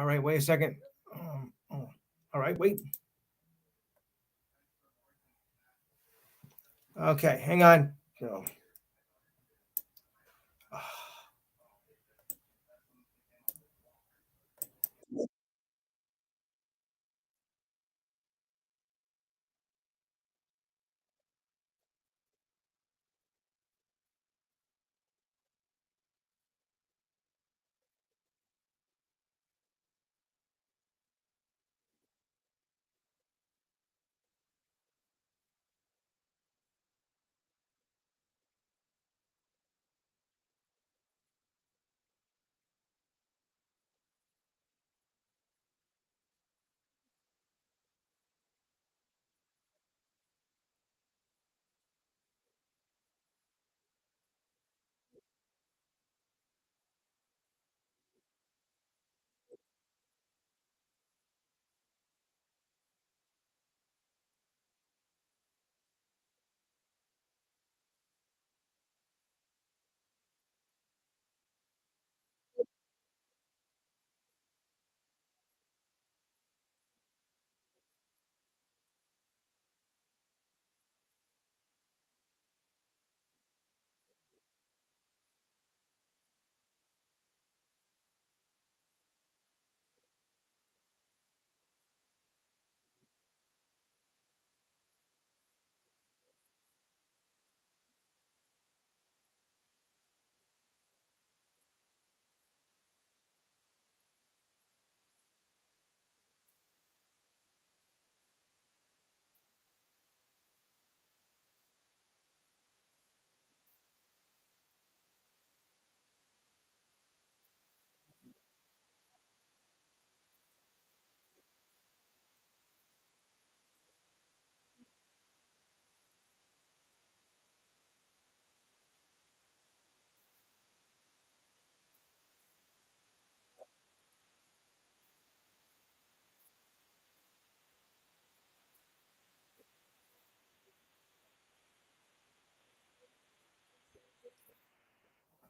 right, wait a second. All right, wait. Okay, hang on. So,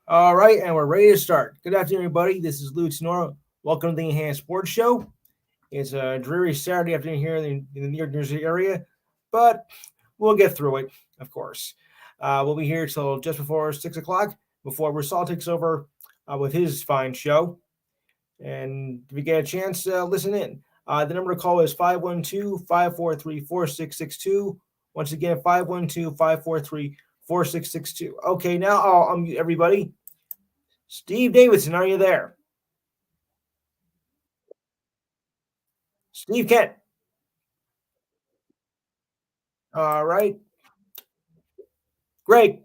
all right, and we're ready to start. Good afternoon, everybody. This is Lou Sonora. Welcome to the Enhanced Sports Show. It's a dreary Saturday afternoon here in the New Jersey area, but we'll get through it, of course. We'll be here till just before 6 o'clock, before Rasal takes over with his fine show. And if you get a chance, listen in. The number to call is 512-543-4662. Once again, 512-543-4662. Okay, now I'll unmute everybody. Steve Davidson, are you there? Steve Kent. All right. Greg.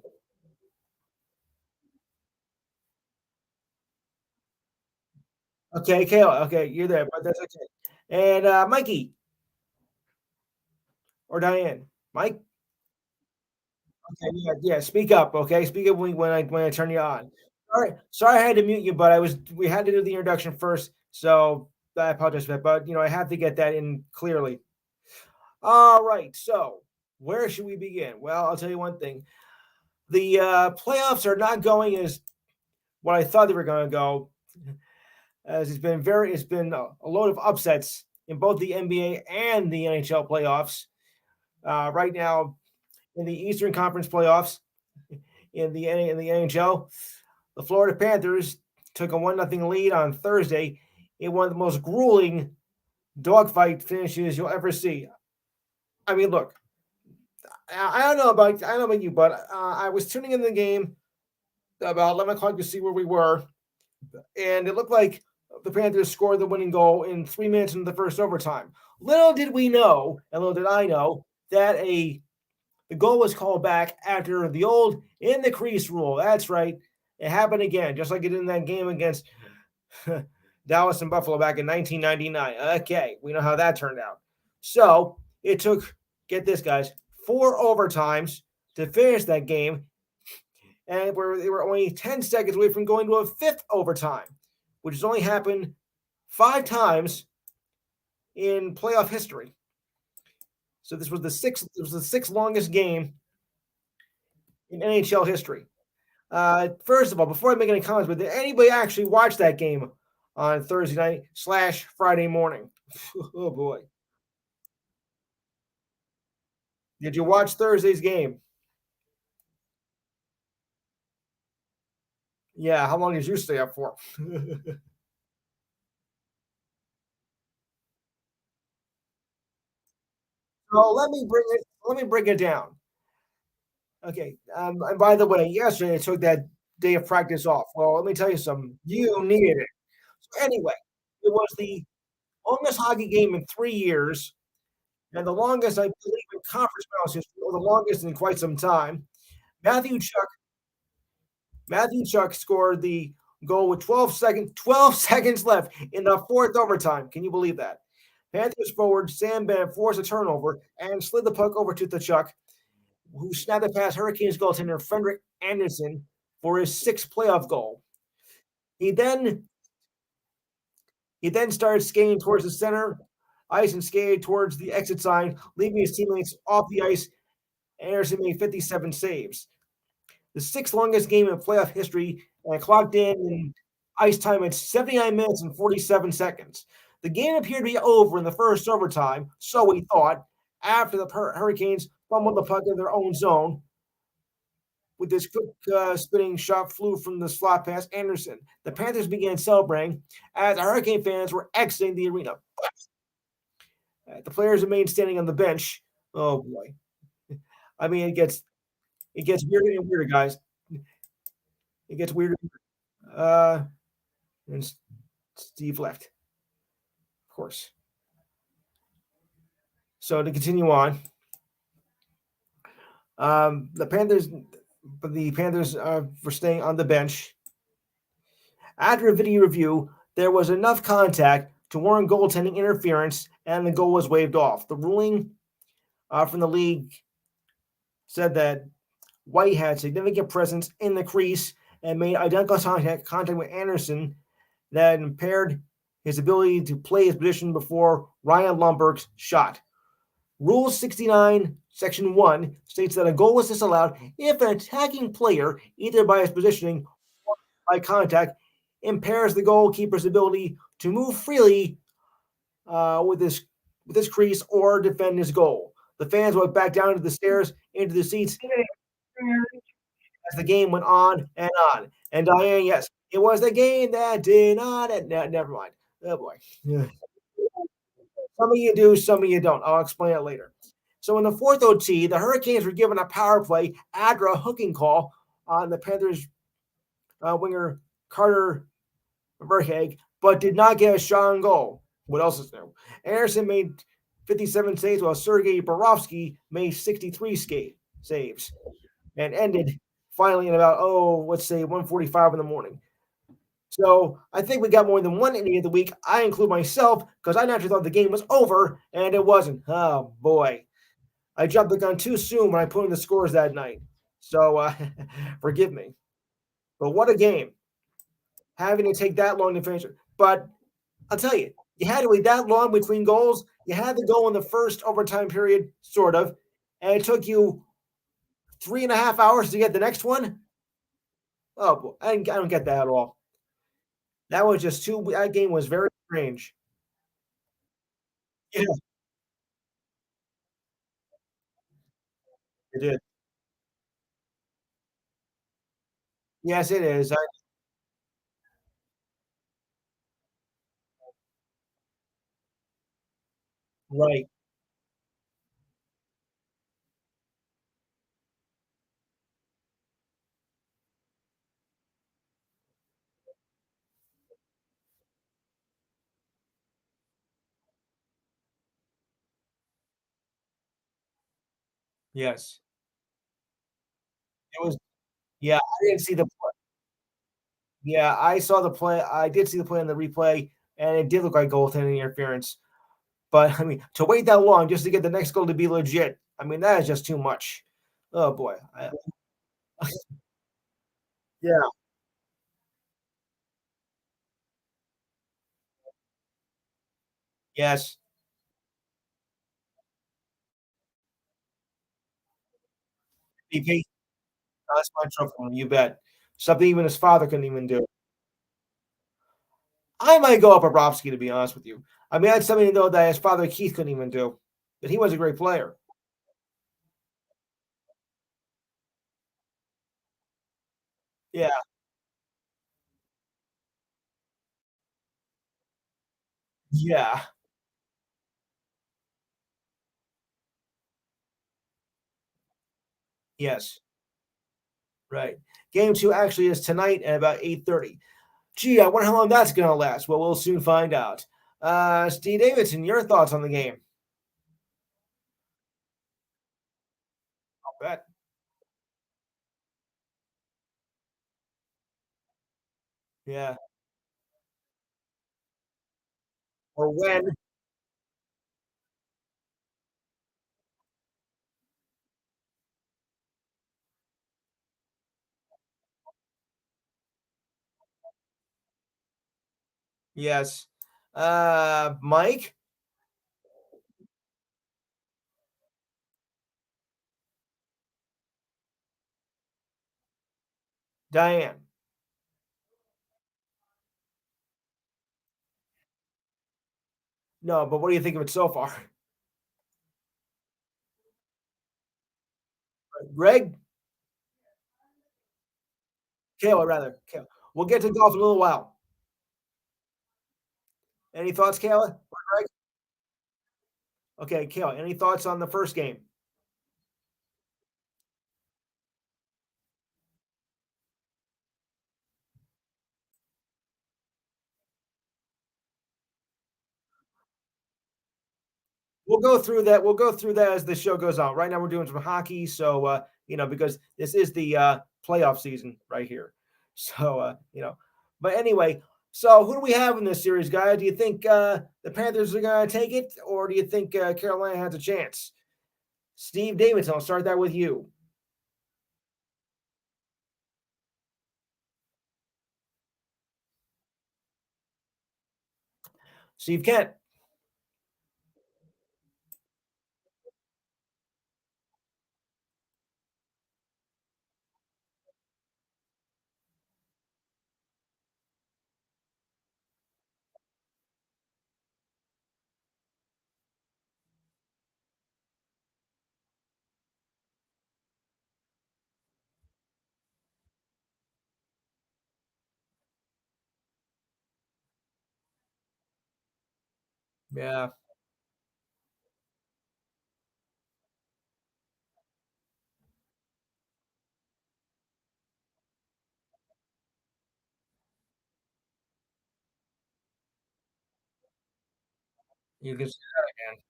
Okay, Kayla. Okay, you're there, but that's okay. And Mikey or Diane. Mike. Okay, yeah. Speak up. Okay, speak up when I turn you on. All right. Sorry, I had to mute you, but we had to do the introduction first, so I apologize for that. But I have to get that in clearly. All right. So where should we begin? Well, I'll tell you one thing. The playoffs are not going as what I thought they were going to go. As it's been a load of upsets in both the NBA and the NHL playoffs. Right now, in the Eastern Conference playoffs, in the NHL, the Florida Panthers took a 1-0 lead on Thursday in one of the most grueling dogfight finishes you'll ever see. I mean, look, I don't know about you, but I was tuning in the game about 11 o'clock to see where we were, and it looked like the Panthers scored the winning goal in 3 minutes into the first overtime. Little did we know, and little did I know, that the goal was called back after the old in the crease rule. That's right. It happened again, just like it did in that game against Dallas and Buffalo back in 1999. Okay, we know how that turned out. So it took, get this, guys, 4 overtimes to finish that game, and they were only 10 seconds away from going to a fifth overtime, which has only happened 5 times in playoff history. So this was the sixth longest game in NHL history. First of all, before I make any comments, but did anybody actually watch that game on Thursday night slash Friday morning. Oh boy. Did you watch Thursday's game? Yeah, how long did you stay up for? So let me bring it down. Okay. And by the way, yesterday I took that day of practice off. Well, let me tell you something. You needed it. So anyway, it was the longest hockey game in 3 years, and the longest I believe in conference finals history, or the longest in quite some time. Matthew Chuck Matthew Chuck scored the goal with 12 seconds left in the fourth overtime. Can you believe that? Panthers forward Sam Bennett forced a turnover and slid the puck over to the Chuck, who snapped it past Hurricanes goaltender Frederick Anderson for his sixth playoff goal. He then he then started skating towards the center ice and skated towards the exit sign, leaving his teammates off the ice. Anderson made 57 saves. The sixth longest game in playoff history, and clocked in ice time at 79 minutes and 47 seconds. The game appeared to be over in the first overtime, so we thought, after the Hurricanes fumbled the puck in their own zone. With this quick spinning shot flew from the slot past Anderson. The Panthers began celebrating as the Hurricane fans were exiting the arena. The players remained standing on the bench. Oh boy! I mean, it gets weirder and weirder, guys. It gets weirder. Uh, and Steve left, of course. So to continue on, the Panthers were staying on the bench. After a video review, there was enough contact to warrant goaltending interference, and the goal was waved off. The ruling from the league said that White had significant presence in the crease and made identical contact with Anderson that impaired his ability to play his position before Ryan Lomberg's shot. Rule 69, Section 1 states that a goal is disallowed if an attacking player, either by his positioning or by contact, impairs the goalkeeper's ability to move freely with his crease or defend his goal. The fans went back down to the stairs into the seats as the game went on and on. And Diane, yes, it was the game that did not. Never mind. Oh boy. Some of you do, some of you don't. I'll explain it later. So in the fourth OT, the Hurricanes were given a power play after a hooking call on the Panthers winger Carter Verhaeg, but did not get a shot on goal. What else is new? Anderson made 57 saves, while Sergei Borovsky made 63 saves, and ended finally in about, let's say 1:45 in the morning. So I think we got more than one inning of the week. I include myself because I naturally thought the game was over, and it wasn't. Oh boy, I jumped the gun too soon when I put in the scores that night. So forgive me. But what a game! Having to take that long to finish it. But I'll tell you, you had to wait that long between goals. You had to go in the first overtime period, sort of, and it took you 3.5 hours to get the next one. Oh, boy, I don't get that at all. That was just too. That game was very strange. Yeah, it did. Yes, it is. Right. Yes. It was. Yeah, I didn't see the play. Yeah, I saw the play. I did see the play in the replay, and it did look like goaltending interference. But I mean, to wait that long just to get the next goal to be legit, I mean, that is just too much. Oh boy. Yeah. Yes. BP. That's my trophy. You bet. Something even his father couldn't even do. I might go up Bobrovsky, to be honest with you. I mean, that's something though that his father Keith couldn't even do. But he was a great player. Yeah. Yeah. Yes. Right. Game two actually is tonight at about 8:30. Gee, I wonder how long that's gonna last. Well, we'll soon find out. Steve Davidson, your thoughts on the game? I'll bet. Yeah. Or when. Yes. Mike, Diane. No, but what do you think of it so far? Greg, Kayla, rather. Kayla. We'll get to golf in a little while. Any thoughts, Kayla? Or Greg? Okay, Kayla. Any thoughts on the first game? We'll go through that. We'll go through that as the show goes on. Right now, we're doing some hockey, so because this is the playoff season right here. So but anyway, so who do we have in this series, guy? Do you think the Panthers are going to take it, or do you think Carolina has a chance? Steve Davidson, I'll start that with you. Steve Kent. Yeah, you can say that again.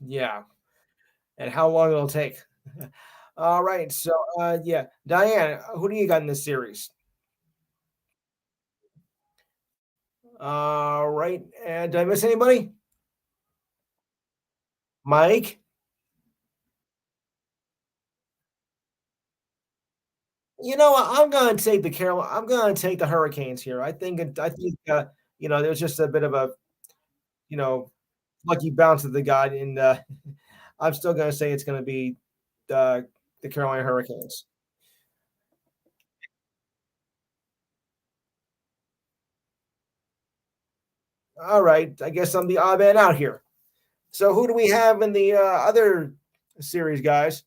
Yeah, and how long it'll take. All right, so yeah, Diane, who do you got in this series? All right, and did I miss anybody? Mike. You know what? I'm gonna take the Hurricanes here. I think there's just a bit of a, you know, lucky bounce that they got, and I'm still gonna say it's gonna be the Carolina Hurricanes. All right, I guess I'm the odd man out here. So who do we have in the other series, guys?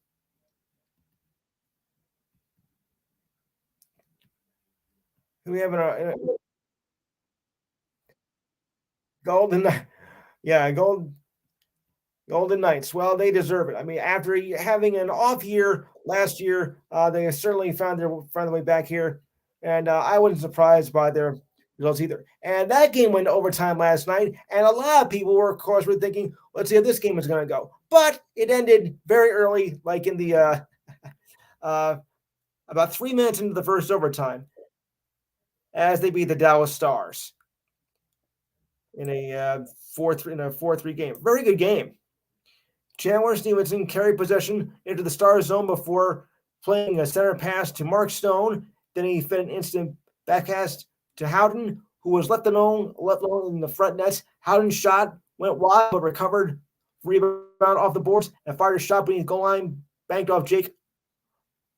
Who we have in a Golden? Yeah, Golden Knights. Well, they deserve it. I mean, after having an off year last year, they have certainly found their way back here, and I wasn't surprised by their results either. And that game went to overtime last night, and a lot of people were, of course, were thinking, "Let's see how this game is going to go." But it ended very early, like in the uh, about 3 minutes into the first overtime, as they beat the Dallas Stars in a 4-3 game. Very good game. Chandler Stevenson carried possession into the star zone before playing a center pass to Mark Stone. Then he fed an instant backcast to Howden, who was left alone in the front net. Howden's shot went wide but recovered, rebound off the boards, and fired a shot beneath goal line, banked off Jake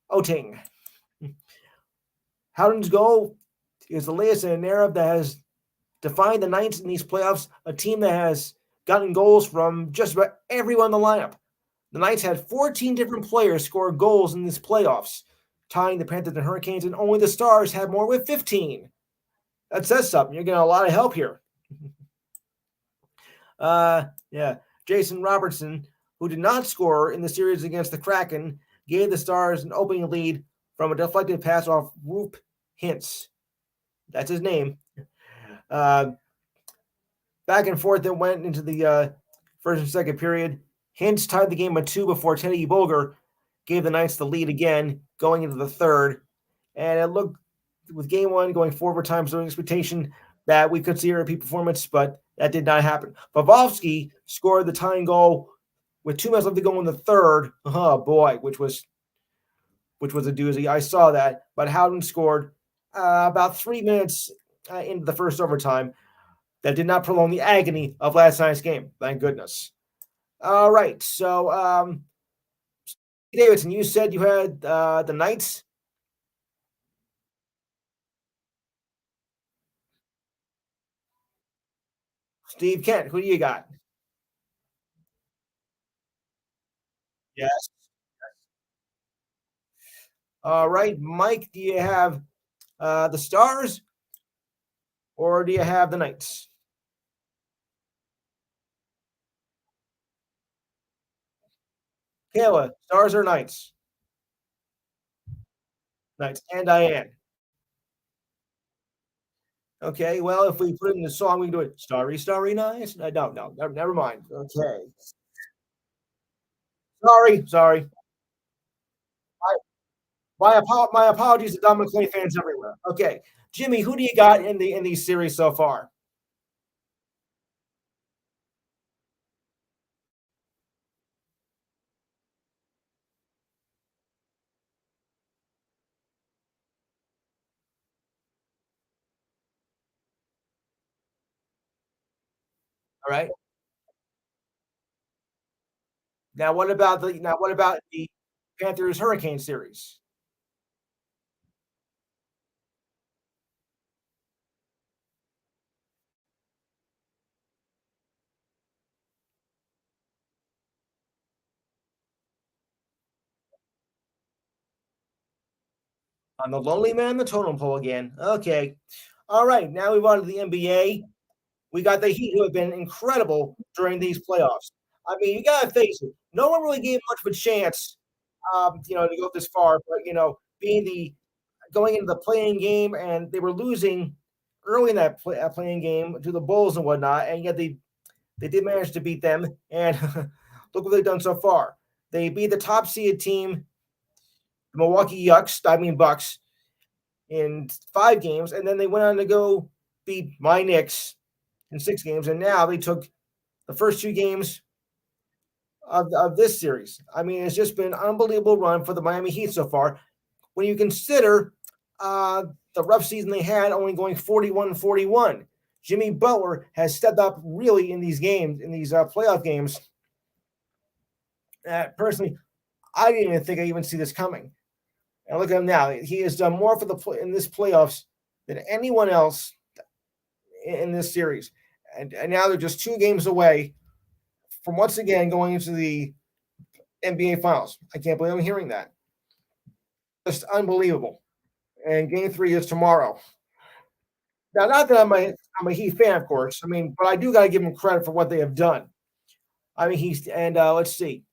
Oting. Howden's goal is the latest in an era that has defined the Knights in these playoffs, a team that has gotten goals from just about everyone in the lineup. The Knights had 14 different players score goals in these playoffs, tying the Panthers and Hurricanes, and only the Stars had more with 15. That says something. You're getting a lot of help here. Yeah. Jason Robertson, who did not score in the series against the Kraken, gave the Stars an opening lead from a deflected pass off Roope Hintz. That's his name. Back and forth it went into the first and second period. Hintz tied the game at 2 before Teddy Bulger gave the Knights the lead again going into the third. And it looked, with game one going 4 overtimes, during expectation that we could see a repeat performance, but that did not happen. Bobrovsky scored the tying goal with 2 minutes left to go in the third. Oh boy, which was a doozy. I saw that, but Howden scored about 3 minutes into the first overtime. That did not prolong the agony of last night's game. Thank goodness. All right, so Davidson, you said you had the Knights. Steve Kent, who do you got? Yes. All right, Mike, do you have the Stars or do you have the Knights? Kayla, Stars or Knights? Knights. And Diane. Okay, well, if we put it in the song, we can do it. Starry, starry nights. No, never mind. Okay. Sorry. My apologies to Dominic Clay fans everywhere. Okay, Jimmy, who do you got in these series so far? All right. Now what about the Panthers Hurricane series? I'm the lonely man in the totem pole again. Okay. All right. Now we move on to the NBA. We got the Heat, who have been incredible during these playoffs. I mean, you gotta face it. No one really gave much of a chance, to go this far. But being the going into the playing game, and they were losing early in that playing game to the Bulls and whatnot, and yet they did manage to beat them. And look what they've done so far. They beat the top seeded team, the Bucks, in 5 games, and then they went on to go beat my Knicks in 6 games, and now they took the first 2 games of this series. I mean, it's just been an unbelievable run for the Miami Heat so far. When you consider uh, the rough season they had, only going 41-41, Jimmy Butler has stepped up really in these games, in these playoff games. Personally, I didn't even think I even see this coming. And look at him now; he has done more for in this playoffs than anyone else in this series. And now they're just 2 games away from once again going into the NBA Finals. I can't believe I'm hearing that. Just unbelievable. And Game 3 is tomorrow. Now, not that I'm a Heat fan, of course. I mean, but I do got to give him credit for what they have done. I mean, let's see,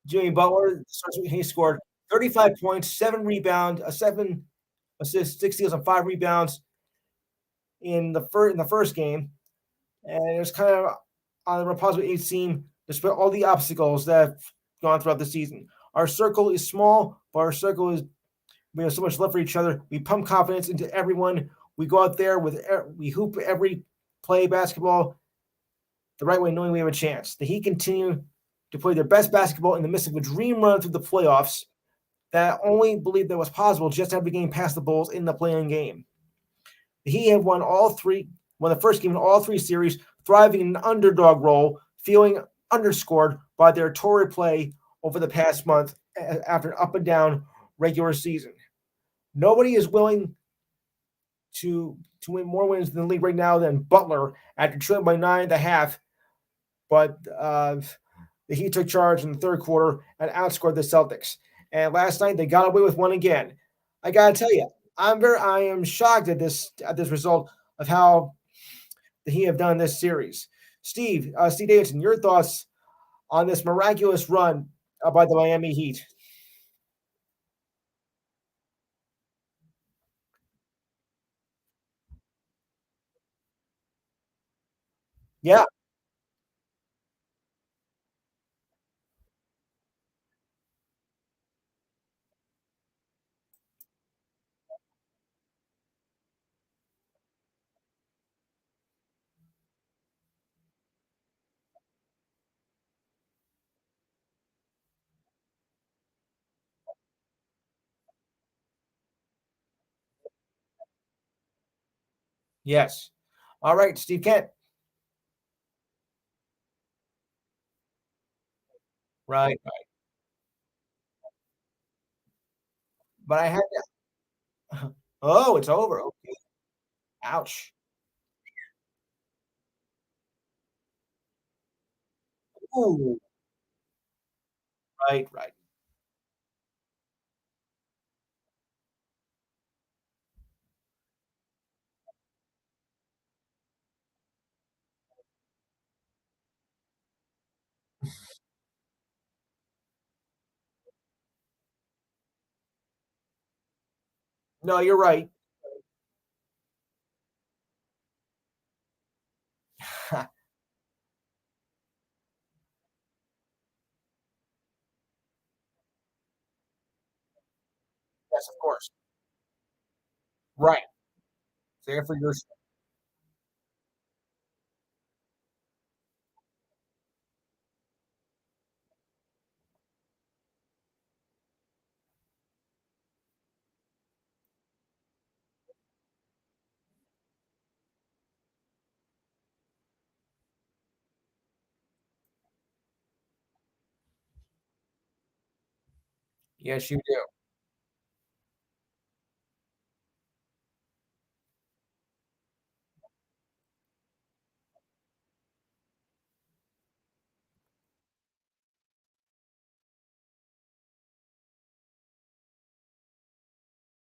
Jimmy Butler. He scored 35 points, 7 rebounds, 7 assists, 6 steals, and 5 rebounds in the first game, and it was kind of on the repository 8 team, despite all the obstacles that have gone throughout the season. Our circle is small, but our circle is we have so much love for each other. We pump confidence into everyone. We go out there we hoop every play basketball the right way, knowing we have a chance. The Heat continue to play their best basketball in the midst of a dream run through the playoffs that I only believed that was possible just after getting past the Bulls in the playing game. The Heat have won the first game in all 3 series, thriving in an underdog role, feeling underscored by their torrid play over the past month after an up and down regular season. Nobody is willing to win more wins in the league right now than Butler after trailing by 9.5. But the Heat took charge in the third quarter and outscored the Celtics. And last night they got away with one again. I gotta tell you, I am shocked at this result of how the Heat have done this series. Steve Davidson, your thoughts on this miraculous run by the Miami Heat? Yeah, yes. All right, Steve Kent. Right, but I had to, oh, it's over. Okay. Ouch. Ooh, right, right. No, you're right. Yes, of course. Right. There for your. Yes, you do.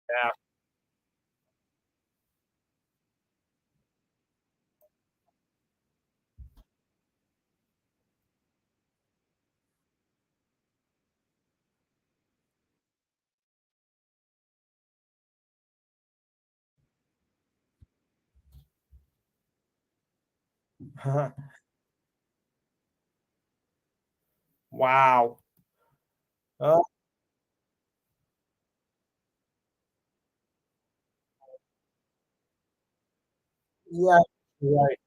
Yeah. Wow. Uh, yeah, you're right.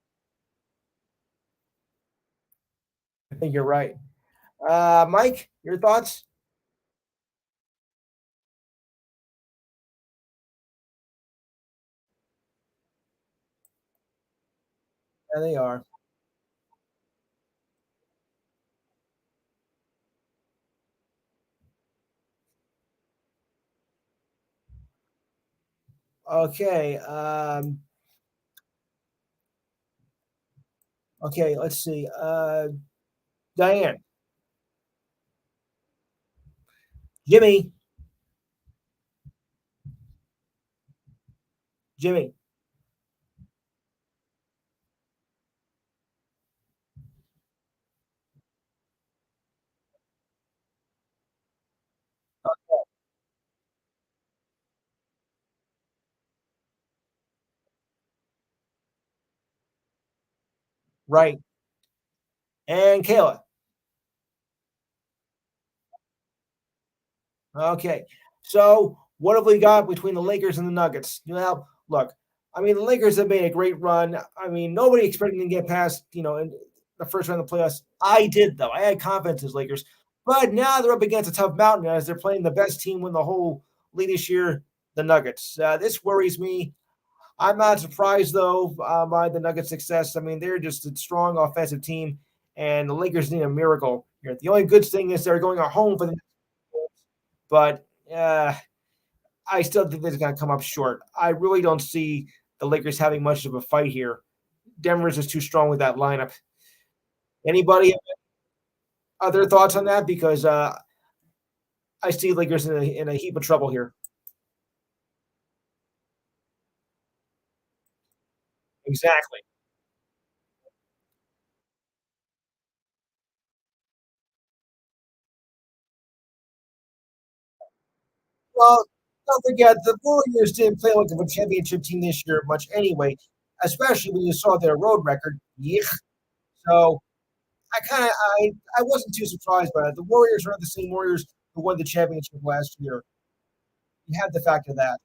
I think you're right. Mike, your thoughts? Yeah, they are. Okay. Okay, let's see. Diane, Jimmy, Jimmy. Right. And Kayla. Okay. So what have we got between the Lakers and the Nuggets? Well, look, I mean, the Lakers have made a great run. I mean, nobody expected them to get past, in the first round of the playoffs. I did, though. I had confidence in the Lakers. But now they're up against a tough mountain as they're playing the best team in the whole league this year, the Nuggets. This worries me. I'm not surprised, though, by the Nuggets' success. I mean, they're just a strong offensive team, and the Lakers need a miracle here. The only good thing is they're going at home for the but uh, I still think they're going to come up short. I really don't see the Lakers having much of a fight here. Denver's just too strong with that lineup. Anybody have other thoughts on that? Because I see Lakers in a heap of trouble here. Exactly. Well, don't forget the Warriors didn't play like a championship team this year much anyway, especially when you saw their road record. Yeah. So I wasn't too surprised by it. The Warriors are the same Warriors who won the championship last year. You have the fact of that.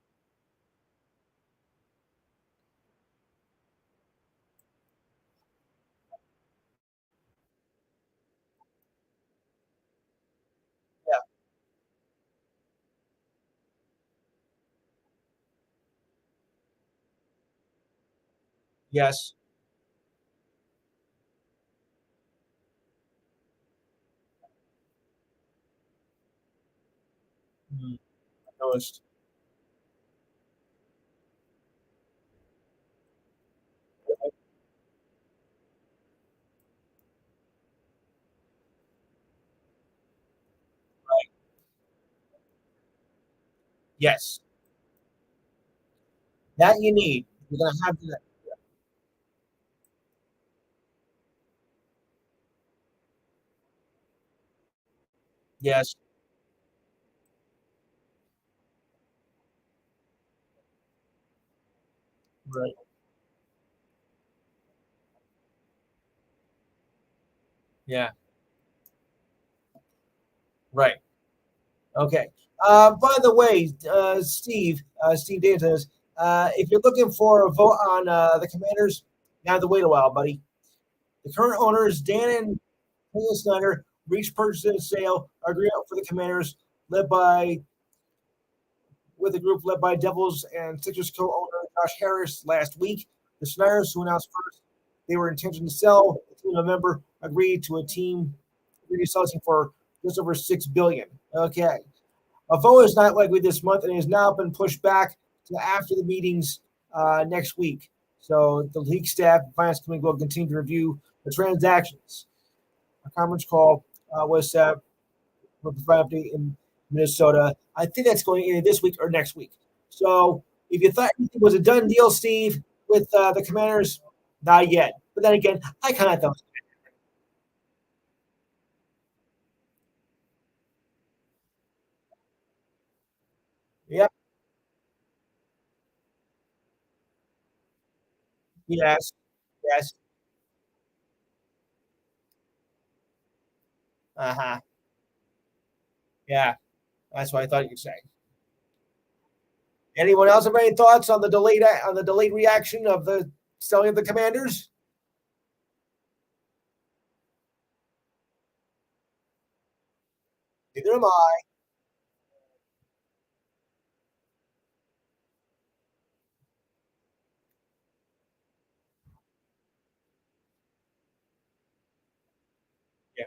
Yeah. Yes. Mhm. I noticed. Yes. That you need. You're gonna have that. Yes. Right. Yeah. Right. Okay. By the way, Steve Dantas, if you're looking for a vote on the Commanders, you have to wait a while, buddy. The current owners, Dan and Taylor Snyder, reached purchase and sale agreement for the Commanders, led by with a group led by Devils and Sixers co-owner Josh Harris last week. The Snyders, who announced first they were intention to sell, in November, agreed to a team agreed to sell for just over $6 billion. Okay. A vote is not likely this month and has now been pushed back to after the meetings next week. So the league staff and finance committee will continue to review the transactions. A conference call was set for Friday in Minnesota. I think that's going either this week or next week. So if you thought it was a done deal, Steve, with the Commanders, not yet. But then again, I kind of thought, yep, yes, yes, uh huh, yeah. That's what I thought you'd say. Anyone else have any thoughts on the delayed reaction of the selling of the Commanders? Neither am I. Yeah.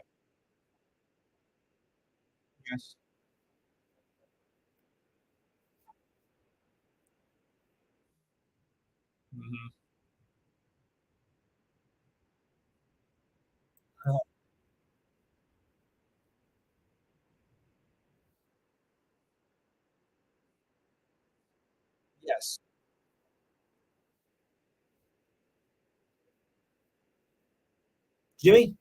Yes. Mhm. Yes. Jimmy?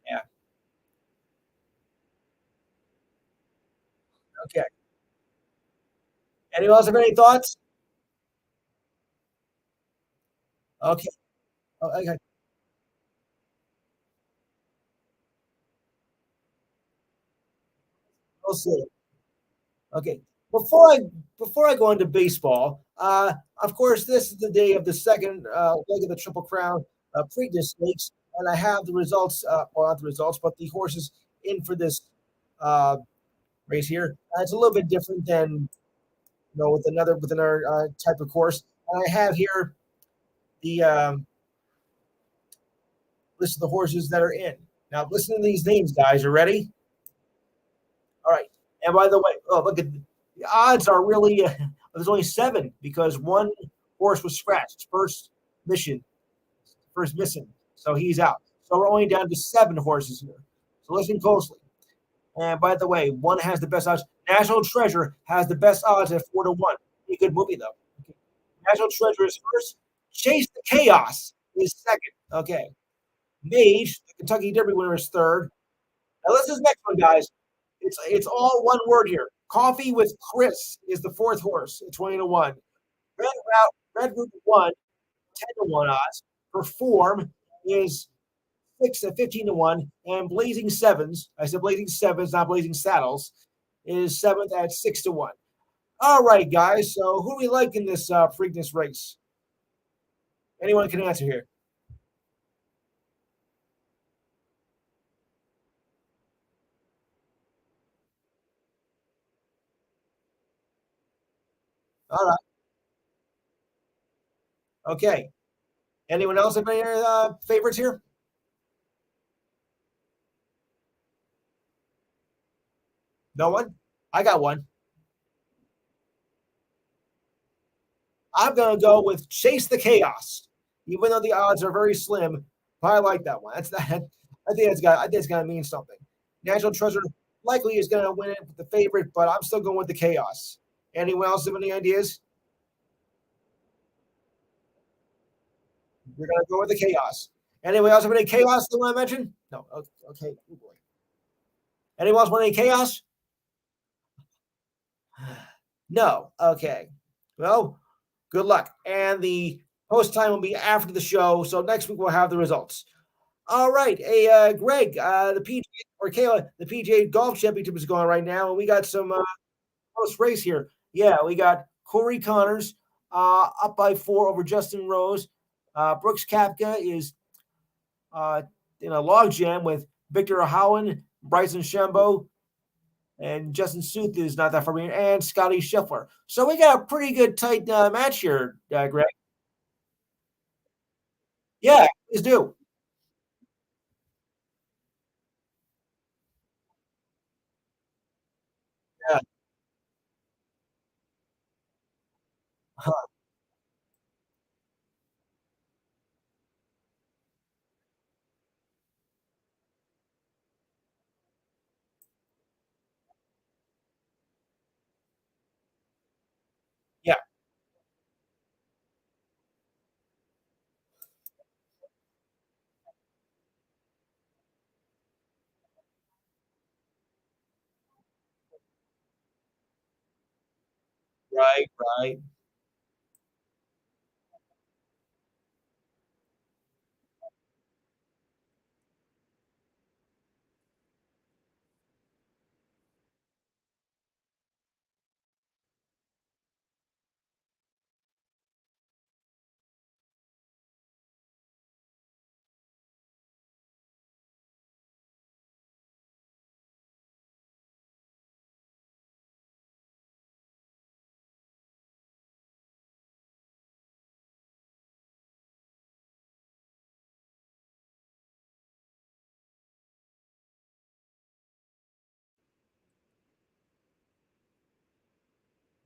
Yeah. Okay. Anyone else have any thoughts? Okay. Okay. We'll see. Okay. Before I before I go into baseball, of course, this is the day of the second leg of the Triple Crown Preakness Stakes, and I have the results. Well, not the results, but the horses in for this uh, race here. It's a little bit different than with another type of course. And I have here the list of the horses that are in. Now, listen to these names, guys. You ready? All right. And by the way, oh, look at the odds are really there's only seven because one horse was scratched mission, first missing, so he's out. So we're only down to seven horses here. So listen closely. And by the way, one has the best odds. National Treasure has the best odds at 4-1. Be a good movie though. Okay. National Treasure is first. Chase the Chaos is second. Okay. Mage, the Kentucky Derby winner, is third. Now listen to this next one, guys. It's all one word here. Coffee with Chris is the fourth horse at 20-1. Red Route 1, 10-1 odds. Perform is 6 at 15-1. And Blazing Sevens, I said Blazing Sevens, not Blazing Saddles, is seventh at 6-1. All right, guys. So who do we like in this Preakness race? Anyone can answer here. All right. Okay. Anyone else have any favorites here? No one? I got one. I'm going to go with Chase the Chaos, even though the odds are very slim. I like that one. That's that. I think it's going to mean something. National Treasure likely is going to win it with the favorite, but I'm still going with the Chaos. Anyone else have any ideas? You're going to go with the Chaos. Anyone else have any Chaos they want to mention? No. Okay. Oh boy. Anyone else want any Chaos? No. Okay. Well, good luck. And the post time will be after the show. So next week we'll have the results. All right. Hey, Greg, the PGA or Kayla, the PGA Golf Championship is going right now, and we got some close race here. Yeah, we got Corey Connors up by 4 over Justin Rose. Brooks Koepka is in a logjam with Victor Howen, Bryson Shambo, and Justin Suth is not that far behind, and Scotty Scheffler. So we got a pretty good tight match here, Greg. Yeah, please do. Yeah, yeah, right, right.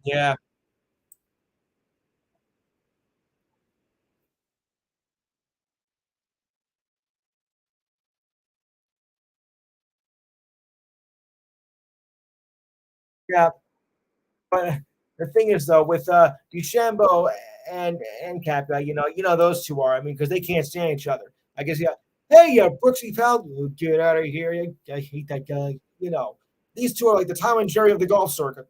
Yeah, yeah. But the thing is, though, with DeChambeau and Kappa, those two are. I mean, because they can't stand each other. I guess, yeah. Hey, Brooksy pal, get out of here! I hate that guy. These two are like the Tom and Jerry of the golf circuit,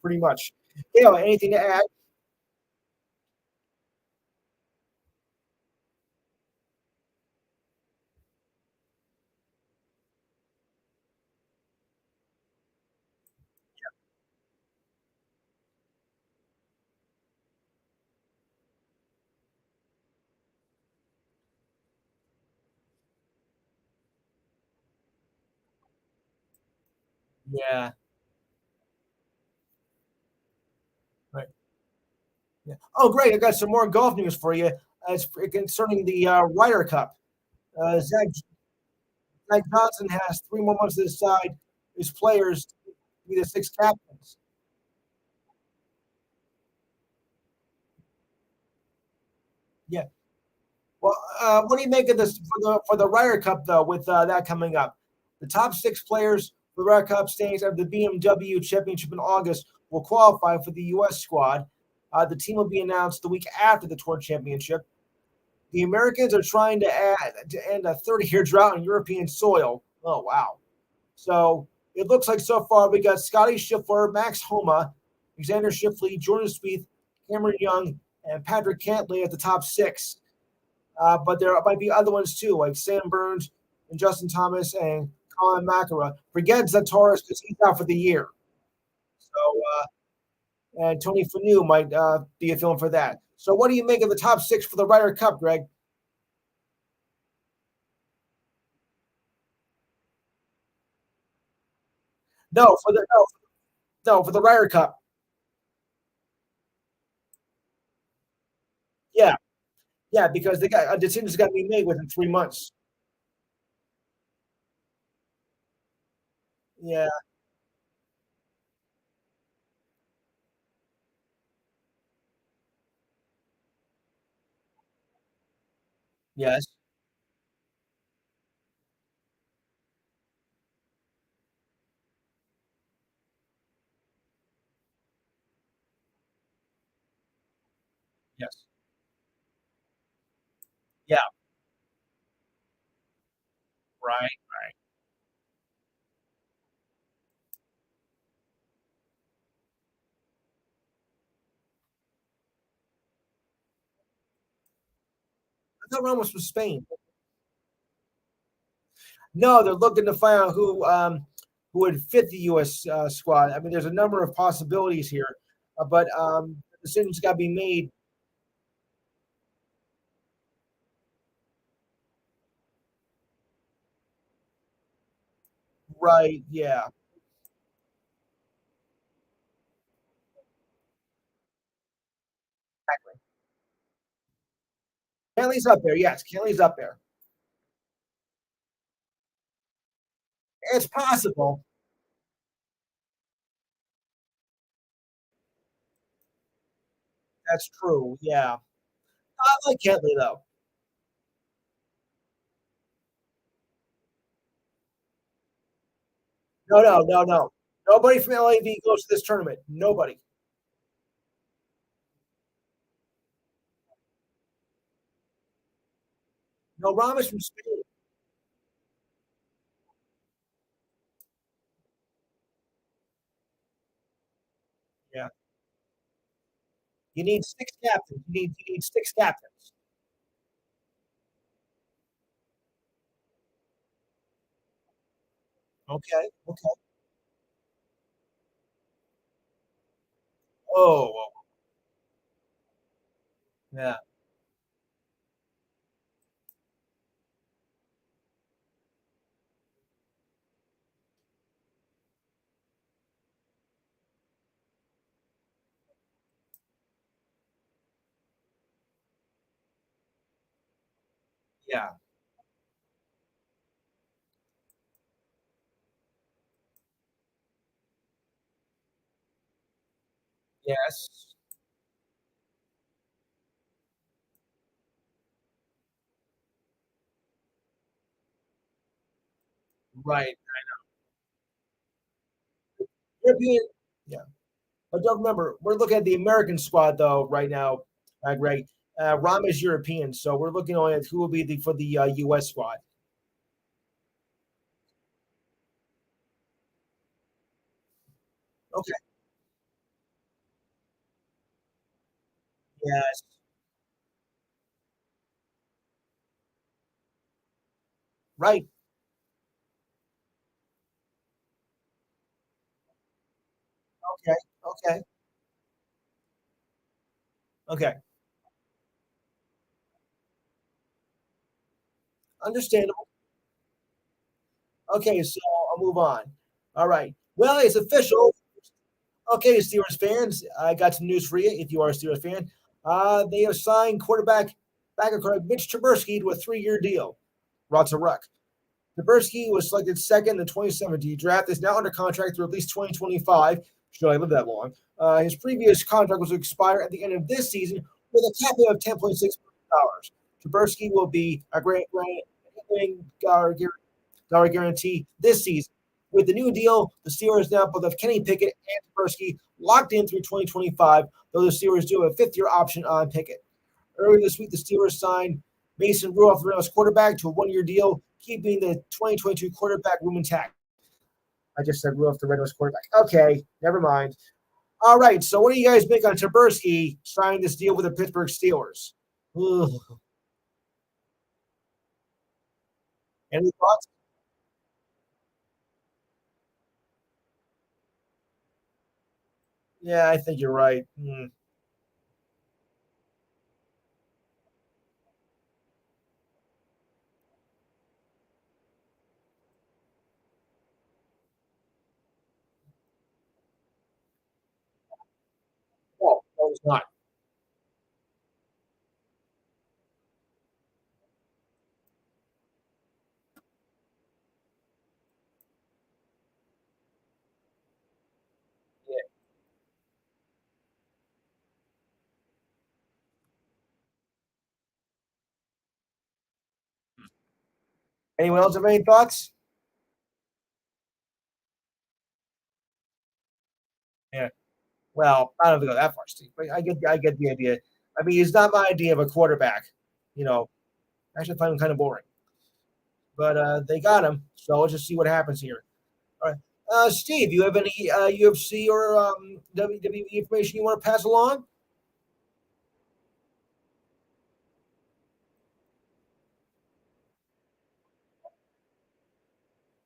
pretty much. Anything to add? Yeah. Right. Yeah. Oh, great! I got some more golf news for you. It's concerning the Ryder Cup. Zach Johnson has 3 more months to decide his players to be the six captains. Yeah. Well, what do you make of this for the Ryder Cup though? With that coming up, the top six players for the Ryder Cup standings of the BMW Championship in August will qualify for the U.S. squad. The team will be announced the week after the Tour Championship. The Americans are trying to end a 30-year drought on European soil. Oh wow! So it looks like so far we got Scotty Scheffler, Max Homa, Alexander Schifley, Jordan Spieth, Cameron Young, and Patrick Cantlay at the top six. But there might be other ones too, like Sam Burns and Justin Thomas and Colin McEnroe. Forget Zataris because he's out for the year. And Tony Finau might be a film for that. So, what do you make of the top six for the Ryder Cup, Greg? No, for the Ryder Cup. Yeah, yeah, because they got a decision's got to be made within 3 months. Yeah, yes, yes, yeah, right, right. I thought Ramos was Spain. No, they're looking to find out who would fit the U.S. Squad. I mean, there's a number of possibilities here, but the decision's got to be made. Right? Yeah. Exactly. Kelly's up there. Yes, Kelly's up there. It's possible. That's true. Yeah. I like Kentley though. No. Nobody from LAV goes to this tournament. Nobody. No, Ramos from Spain. Yeah. You need six captains. You need six captains. Okay. Okay. Oh, well, yeah. Yeah. Yes. Right. European. Yeah. But don't remember, we're looking at the American squad though right now, Greg. Rom is European, so we're looking only at who will be for the U.S. squad. Okay. Yes. Right. Okay. Okay. Okay. Understandable. Okay, so I'll move on. All right. Well, it's official. Okay, Steelers fans, I got some news for you. If you are a Steelers fan, they have signed quarterback backup quarterback Mitch Trubisky to a 3-year deal. Ratzarek. Trubisky was selected second in the 2017 draft. Is now under contract through at least 2025. Should I live that long? His previous contract was to expire at the end of this season with a cap of $10.6 million. Trubisky will be a great dollar guarantee this season. With the new deal, the Steelers now both have Kenny Pickett and Trubisky locked in through 2025, though the Steelers do have a fifth-year option on Pickett. Earlier this week, the Steelers signed Mason Rudolph, the Rams quarterback, to a one-year deal, keeping the 2022 quarterback room intact. I just said Rudolph, the Rams quarterback. Okay, never mind. All right, so what do you guys make on Trubisky signing this deal with the Pittsburgh Steelers? Ugh. Any thoughts? Yeah, I think you're right. No, it's not. Yeah. Anyone else have any thoughts? Yeah. Well, I don't have to go that far, Steve. But I get the idea. I mean, it's not my idea of a quarterback. You know, I actually find him kind of boring. But they got him, so let's just see what happens here. All right, Steve, you have any UFC or WWE information you want to pass along?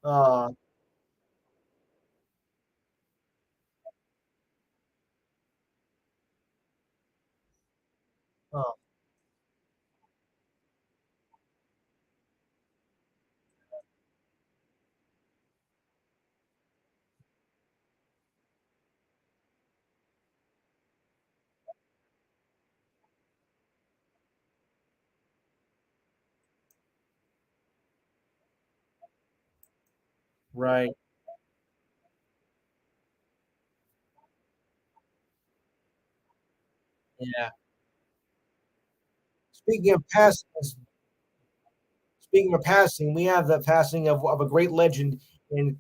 Uh, uh, right. Yeah. Speaking of passing, speaking of passing, we have the passing of a great legend in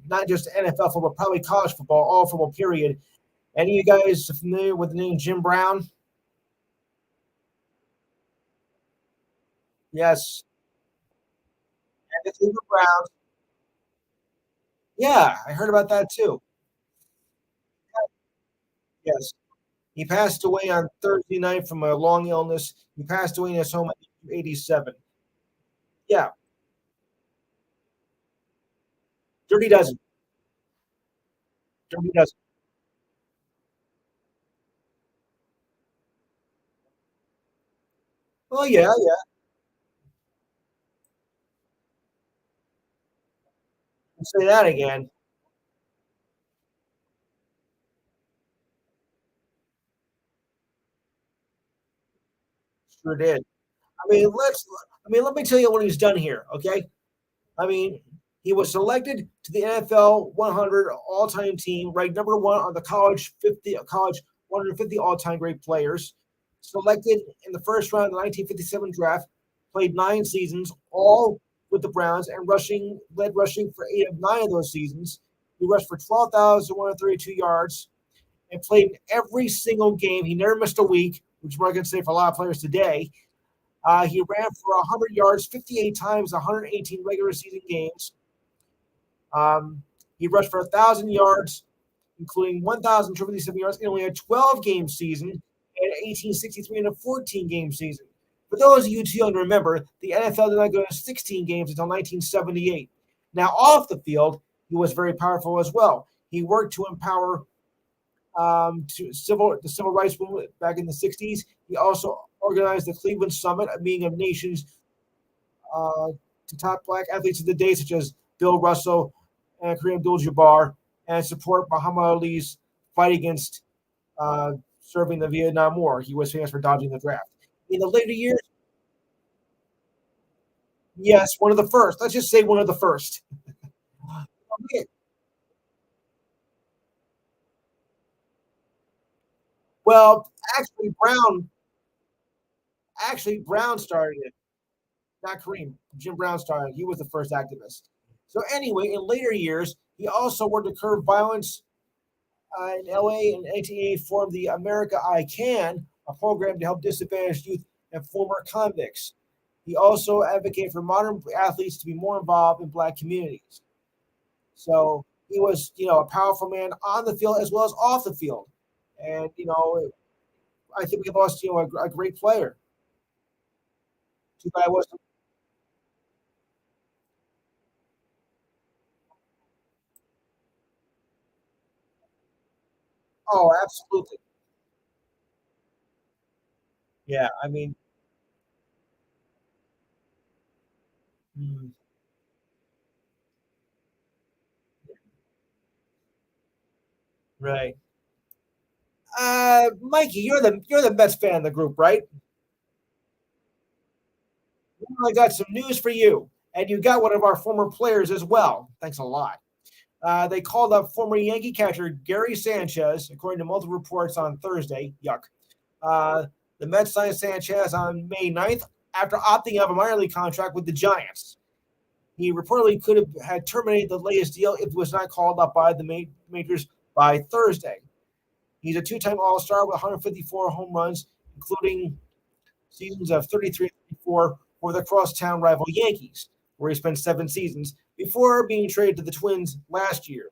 not just NFL football, probably college football, all football period. Any of you guys familiar with the name Jim Brown? Yes. And the Cleveland Browns. Yeah, I heard about that too. Yes. He passed away on Thursday night from a long illness. He passed away in his home at 87. Yeah, Dirty Dozen. Dirty Dozen. Oh yeah, yeah. Say that again. Sure did. Let me tell you what he's done here. Okay. I mean, he was selected to the NFL 100 all-time team, ranked number one on the college 150 all-time great players. Selected in the first round of the 1957 draft, played 9 seasons, all with the Browns, and led rushing for 8 of 9 of those seasons. He rushed for 12,132 yards and played in every single game. He never missed a week, which we're going to say for a lot of players today. He ran for 100 yards 58 times, 118 regular season games. He rushed for 1,000 yards, including 1,057 yards in only a 12-game season and 1,863 in a 14-game season. For those of you too young to remember, the NFL did not go to 16 games until 1978. Now, off the field, he was very powerful as well. He worked to empower the civil rights movement back in the 60s. He also organized the Cleveland Summit, a meeting of nations uh, to top black athletes of the day, such as Bill Russell and Kareem Abdul-Jabbar, and support Muhammad Ali's fight against serving the Vietnam War. He was famous for dodging the draft. In the later years, Yes, one of the first. Let's just say one of the first. Okay. Well, actually Brown started it, not Kareem. Jim Brown started. He was the first activist. So anyway, in later years, he also worked to curb violence in LA. In 1980 formed the America I Can, a program to help disadvantaged youth and former convicts. He also advocated for modern athletes to be more involved in black communities. So he was, a powerful man on the field as well as off the field. And, I think we lost, a great player. Too bad I wasn't. Oh, absolutely. Yeah. I mean, mm, right. Mikey, you're the Mets fan of the group, right? Well, I got some news for you, and you got one of our former players as well. Thanks a lot. They called up former Yankee catcher Gary Sanchez, according to multiple reports on Thursday. Yuck. Uh, the Mets signed Sanchez on May 9th after opting out of a minor league contract with the Giants. He reportedly could have had terminated the latest deal if it was not called up by the majors by Thursday. He's a two-time All-Star with 154 home runs, including seasons of 33 and 34 for the crosstown rival Yankees, where he spent 7 seasons before being traded to the Twins last year.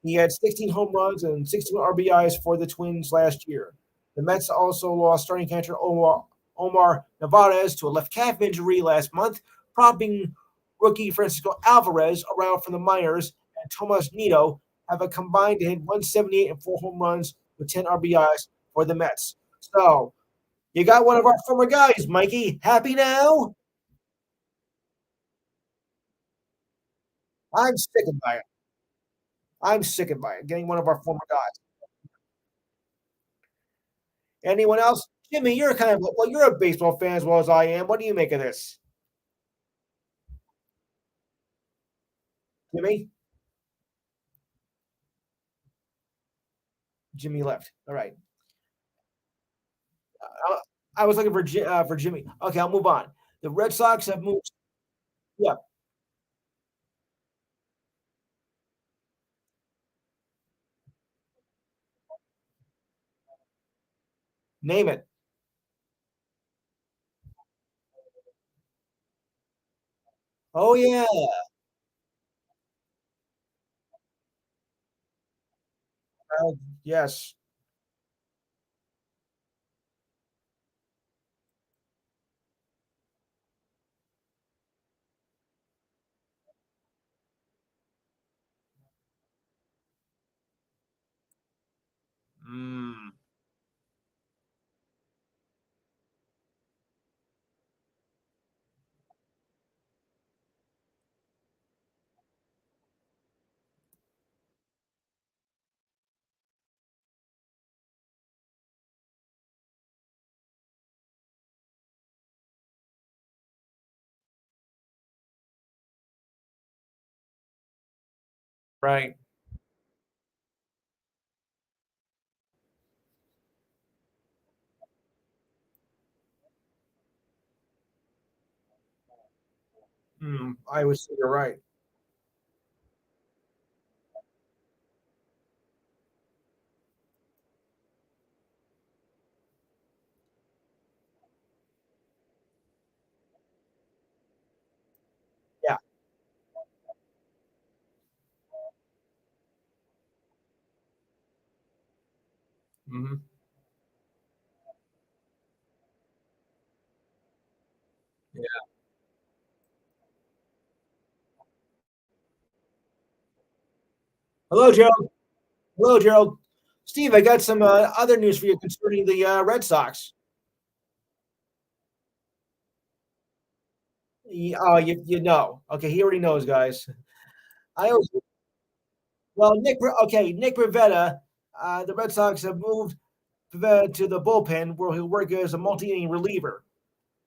He had 16 home runs and 16 RBIs for the Twins last year. The Mets also lost starting catcher Omar Narvaez to a left calf injury last month, prompting rookie Francisco Alvarez around from the minors and Tomas Nido have a combined to hit 178 and 4 home runs with 10 RBIs for the Mets. So you got one of our former guys, Mikey. Happy now? I'm sickened by it. I'm sickened by it. Getting one of our former guys. Anyone else? Jimmy, you're kind of well, you're a baseball fan as well as I am. What do you make of this? Jimmy? Jimmy left. All right. I was looking for Jimmy. Okay, I'll move on. The Red Sox have moved. Yeah, name it. Oh yeah. Yes. Mm, right. I would say you're right. Yeah. Hmm. Yeah. Hello, Gerald. Hello, Gerald. Steve, I got some other news for you concerning the Red Sox. You know. Okay, he already knows, guys. I always well, Nick Pivetta, the Red Sox have moved Pivetta to the bullpen where he'll work as a multi-inning reliever.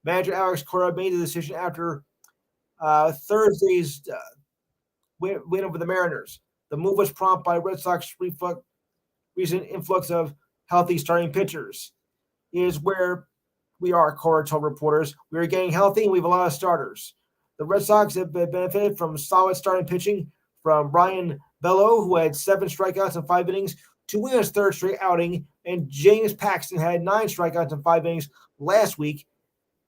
Manager Alex Cora made the decision after Thursday's win over the Mariners. The move was prompted by Red Sox recent influx of healthy starting pitchers. Is where we are, Coratel reporters. We are getting healthy and we have a lot of starters. The Red Sox have benefited from solid starting pitching from Ryan Bello, who had 7 strikeouts in 5 innings, to win his 3rd straight outing, and James Paxton had 9 strikeouts in 5 innings last week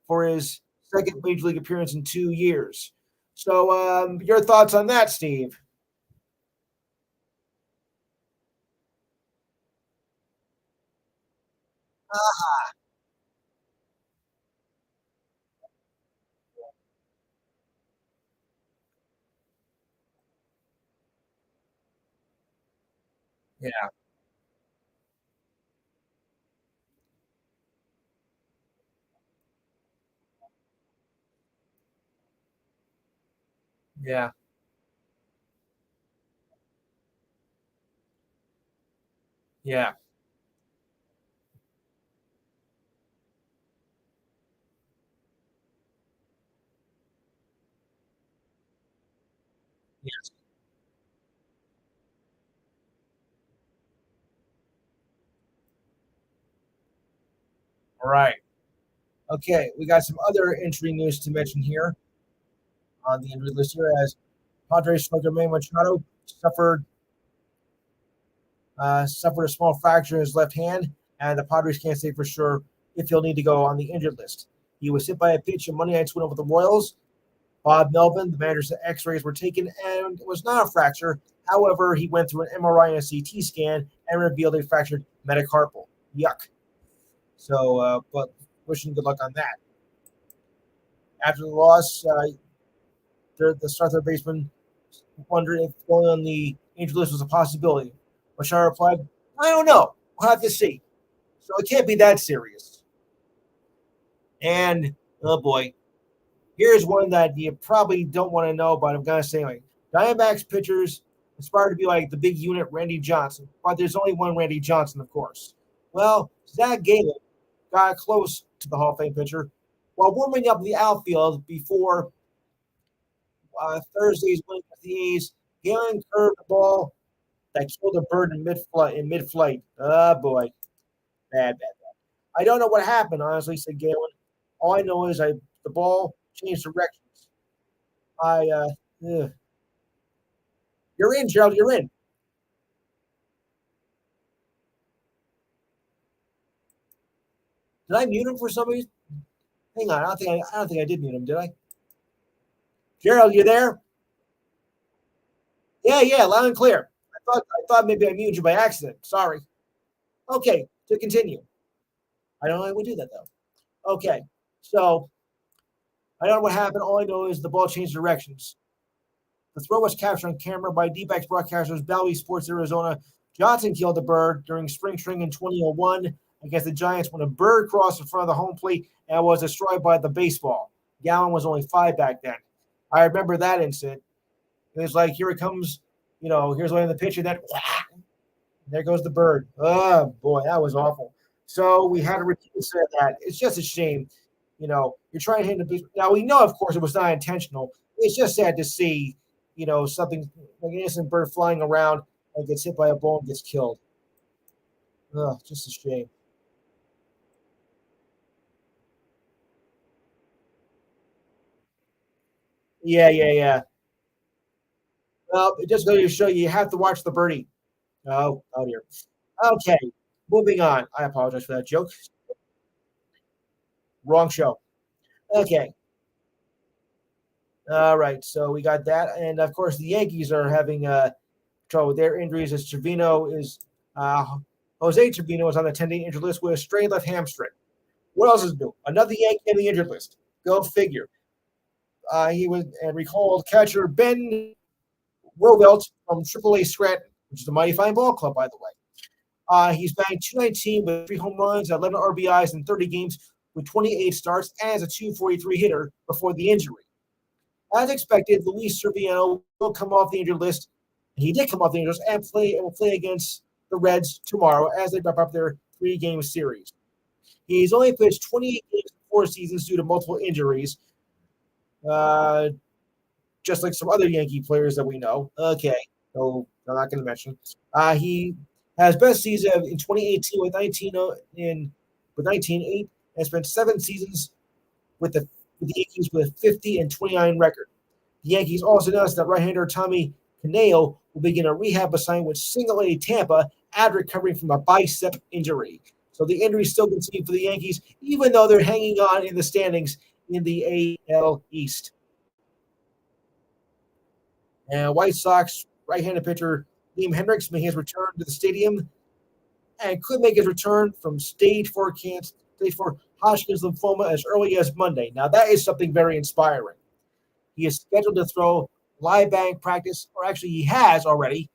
for his 2nd major league appearance in 2 years. So, your thoughts on that, Steve? Yeah, yeah, yeah. Yes. All right. Okay, we got some other injury news to mention here on the injury list here as Padres slugger Manny Machado suffered a small fracture in his left hand, and the Padres can't say for sure if he'll need to go on the injured list. He was hit by a pitch in Monday night's win over the Royals. Bob Melvin, the manager said X-rays were taken and it was not a fracture. However, he went through an MRI and a CT scan and revealed a fractured metacarpal. Yuck. So, but wishing good luck on that. After the loss, the start third baseman wondered if going on the injured list was a possibility. Machado replied, I don't know. We'll have to see. So it can't be that serious. And oh boy, here's one that you probably don't want to know, but I'm gonna say like Diamondbacks pitchers aspire to be like the big unit Randy Johnson, but there's only one Randy Johnson, of course. Well, Zach Gallen got close to the Hall of Fame pitcher while warming up the outfield before Thursday's win with the A's. Gallen curved the ball that killed a bird in mid-flight. Oh boy, bad. I don't know what happened, honestly, said Galen. All I know is the ball changed directions. I ugh. You're in, Gerald. You're in. Did I mute him for some reason? Hang on. I don't think I did mute him, did I? Gerald, you there? Yeah, loud and clear. I thought maybe I muted you by accident. Sorry. Okay, to continue. I don't know how we do that though. Okay, so I don't know what happened. All I know is the ball changed directions. The throw was captured on camera by D-backs broadcasters Bally Sports Arizona. Johnson killed the bird during spring training in 2001 against the Giants when a bird crossed in front of the home plate and was destroyed by the baseball. Gallen was only 5 back then. I remember that incident. It was like, here it comes, here's one of the pitch, and then there goes the bird. Oh, boy, that was awful. So we had to reconsider that. It's just a shame. You're trying to hit the beat. Now, we know, of course, it was not intentional. It's just sad to see, something like an innocent bird flying around and gets hit by a ball and gets killed. Oh, just a shame. Yeah. Well, it just goes to show you have to watch the birdie. Oh dear. Okay, moving on. I apologize for that joke. Wrong show. Okay. All right. So we got that, and of course the Yankees are having trouble with their injuries. As uh, Jose Trevino is on the 10-day injured list with a strained left hamstring. What else is new? Another Yankee on the injured list. Go figure. He was and recalled catcher Ben Rovelt from AAA Scranton, which is a mighty fine ball club, by the way. He's batting 219 with 3 home runs, 11 RBIs in 30 games with 28 starts, and as a 243 hitter before the injury. As expected, Luis Serviano will come off the injured list. He did come off the injured list and will play against the Reds tomorrow as they wrap up their 3-game series. He's only pitched 28 games in 4 seasons due to multiple injuries. Uh, just like some other Yankee players that we know. Okay, so I'm not going to mention. He has best season in 2018 with 19 in with 19-8 and spent 7 seasons with the Yankees with a 50-29 record. The Yankees also announced that right-hander Tommy Caneo will begin a rehab assignment with Single A Tampa after recovering from a bicep injury. So the injury still continues for the Yankees, even though they're hanging on in the standings in the AL East. And White Sox right-handed pitcher Liam Hendricks made his return to the stadium and could make his return from stage 4 Hodgkin's lymphoma as early as Monday. Now that is something very inspiring. He is scheduled to throw live batting practice, or actually he has already,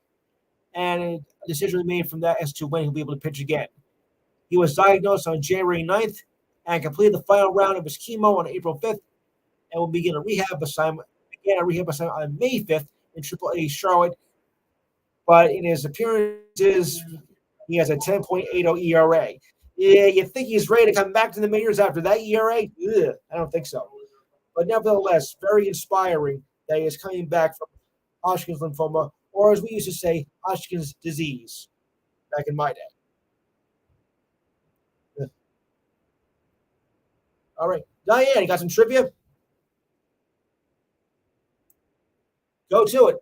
and a decision will be made from that as to when he'll be able to pitch again. He was diagnosed on January 9th and completed the final round of his chemo on April 5th and will begin a rehab assignment on May 5th in AAA Charlotte. But in his appearances, he has a 10.80 ERA. Yeah, you think he's ready to come back to the majors after that ERA? Ugh, I don't think so. But nevertheless, very inspiring that he is coming back from Hodgkin's lymphoma, or as we used to say, Hodgkin's disease back in my day. Yeah. All right. Diane, you got some trivia? Go to it.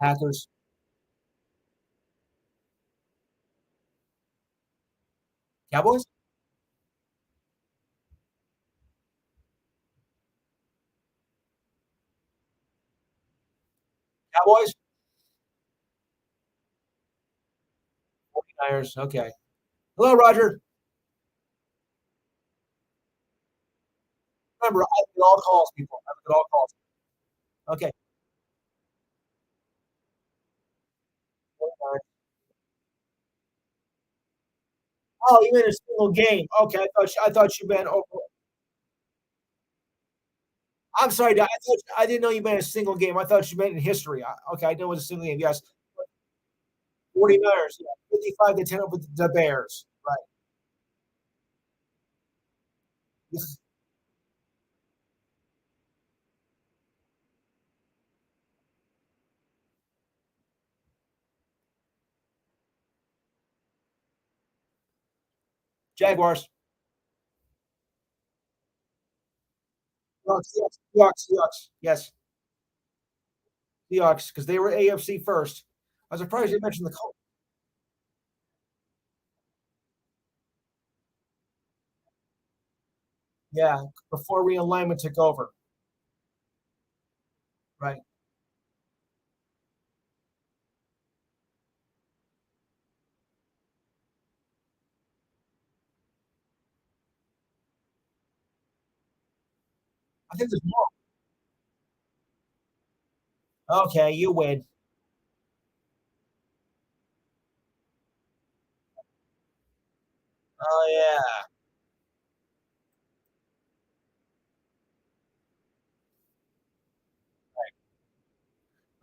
Packers. Cowboys? Cowboys? 49ers. Okay. Hello, Roger. Remember, I look at all calls, people. I look at all calls. Okay. Oh, you meant a single game. Okay, I thought you meant. Oh, I'm sorry. I didn't know you meant a single game. I thought you meant in history. Okay, I know it was a single game. Yes, 49ers. Yeah, 55-10 over the Bears. Right. Jaguars. Seahawks. Yes, Seahawks, because they were AFC first. I was surprised you mentioned the Colts. Yeah, before realignment took over. Right. I think there's more. Okay, you win. Oh yeah.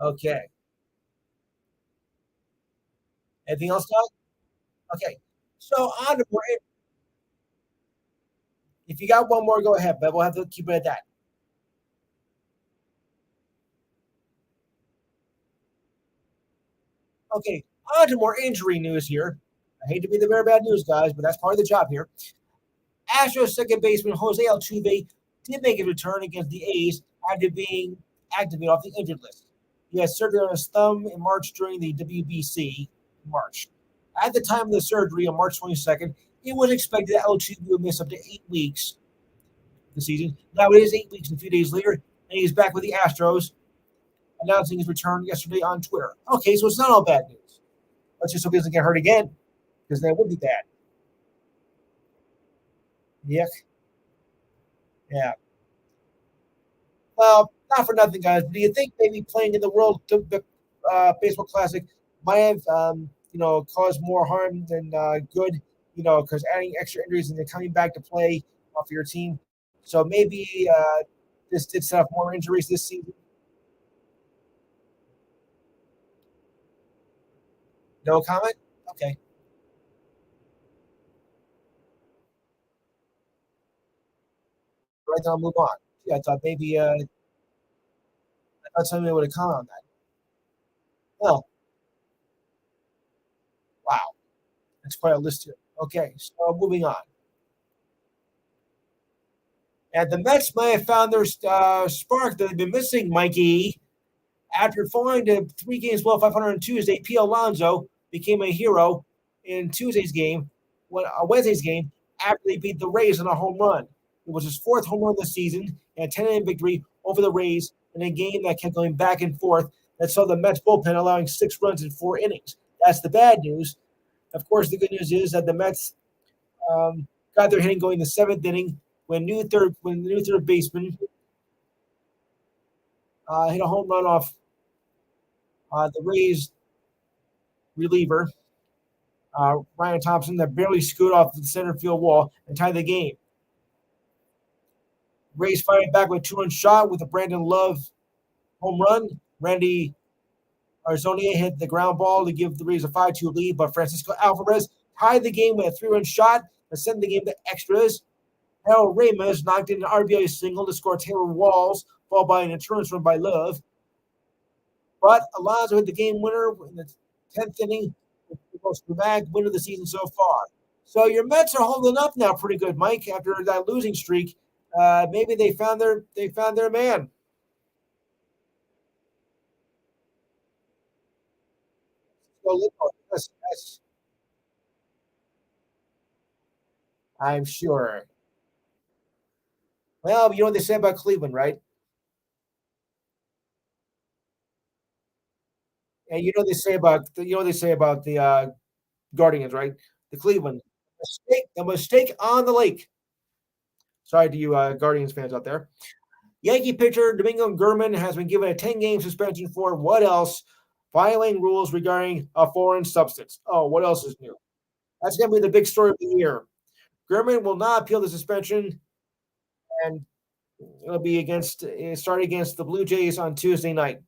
Okay. Anything else, Doug? Okay. So on to more. If you got one more, go ahead, but we'll have to keep it at that. Okay. On to more injury news here. I hate to be the very bad news, guys, but that's part of the job here. Astros second baseman Jose Altuve did make a return against the A's after being activated off the injured list. He had surgery on his thumb in March during the WBC in March. At the time of the surgery on March 22nd, it was expected that Altuve would miss up to 8 weeks the season. Now it is 8 weeks and a few days later, and he's back with the Astros, announcing his return yesterday on Twitter. Okay, so it's not all bad news. Let's just hope he doesn't get hurt again, because that would be bad. Yeah, yeah. Well, not for nothing, guys. But do you think maybe playing in the World Baseball Classic might have, caused more harm than good? Because adding extra injuries and then coming back to play for your team. So maybe this did set up more injuries this season. No comment. Okay, right. Then I'll move on. Yeah, I thought maybe I thought somebody would have comment on that. Oh, wow, that's quite a list here. Okay, so moving on. And the Mets may have found their spark that they've been missing, Mikey. After falling to 3 games below 500 on Tuesday, P. Alonso became a hero in Wednesday's game after they beat the Rays on a home run. It was his fourth home run this season and a 10-inning victory over the Rays in a game that kept going back and forth that saw the Mets bullpen allowing 6 runs in 4 innings. That's the bad news. Of course, the good news is that the Mets got their hitting going in the seventh inning when the new third baseman hit a home run off the Rays reliever, Ryan Thompson, that barely scooted off the center field wall and tied the game. Rays fired back with a 2-run shot with a Brandon Love home run. Randy Arzonia hit the ground ball to give the Rays a 5-2 lead, but Francisco Alvarez tied the game with a 3-run shot that sent the game to extras. Harold Ramirez knocked in an RBI single to score Taylor Walls, followed by an insurance run by Love. But Alonso hit the game winner in the 10th inning, the most dramatic win of the season so far. So your Mets are holding up now pretty good, Mike. After that losing streak, maybe they found their man. So yes, yes, I'm sure. Well, you know what they say about Cleveland, right? And you know what they say about the Guardians, right? The Cleveland the mistake on the lake. Sorry to you Guardians fans out there. Yankee pitcher Domingo Gurman has been given a 10-game suspension for what else? Violating rules regarding a foreign substance. Oh, what else is new? That's going to be the big story of the year. Gurman will not appeal the suspension, and it'll be start against the Blue Jays on Tuesday night.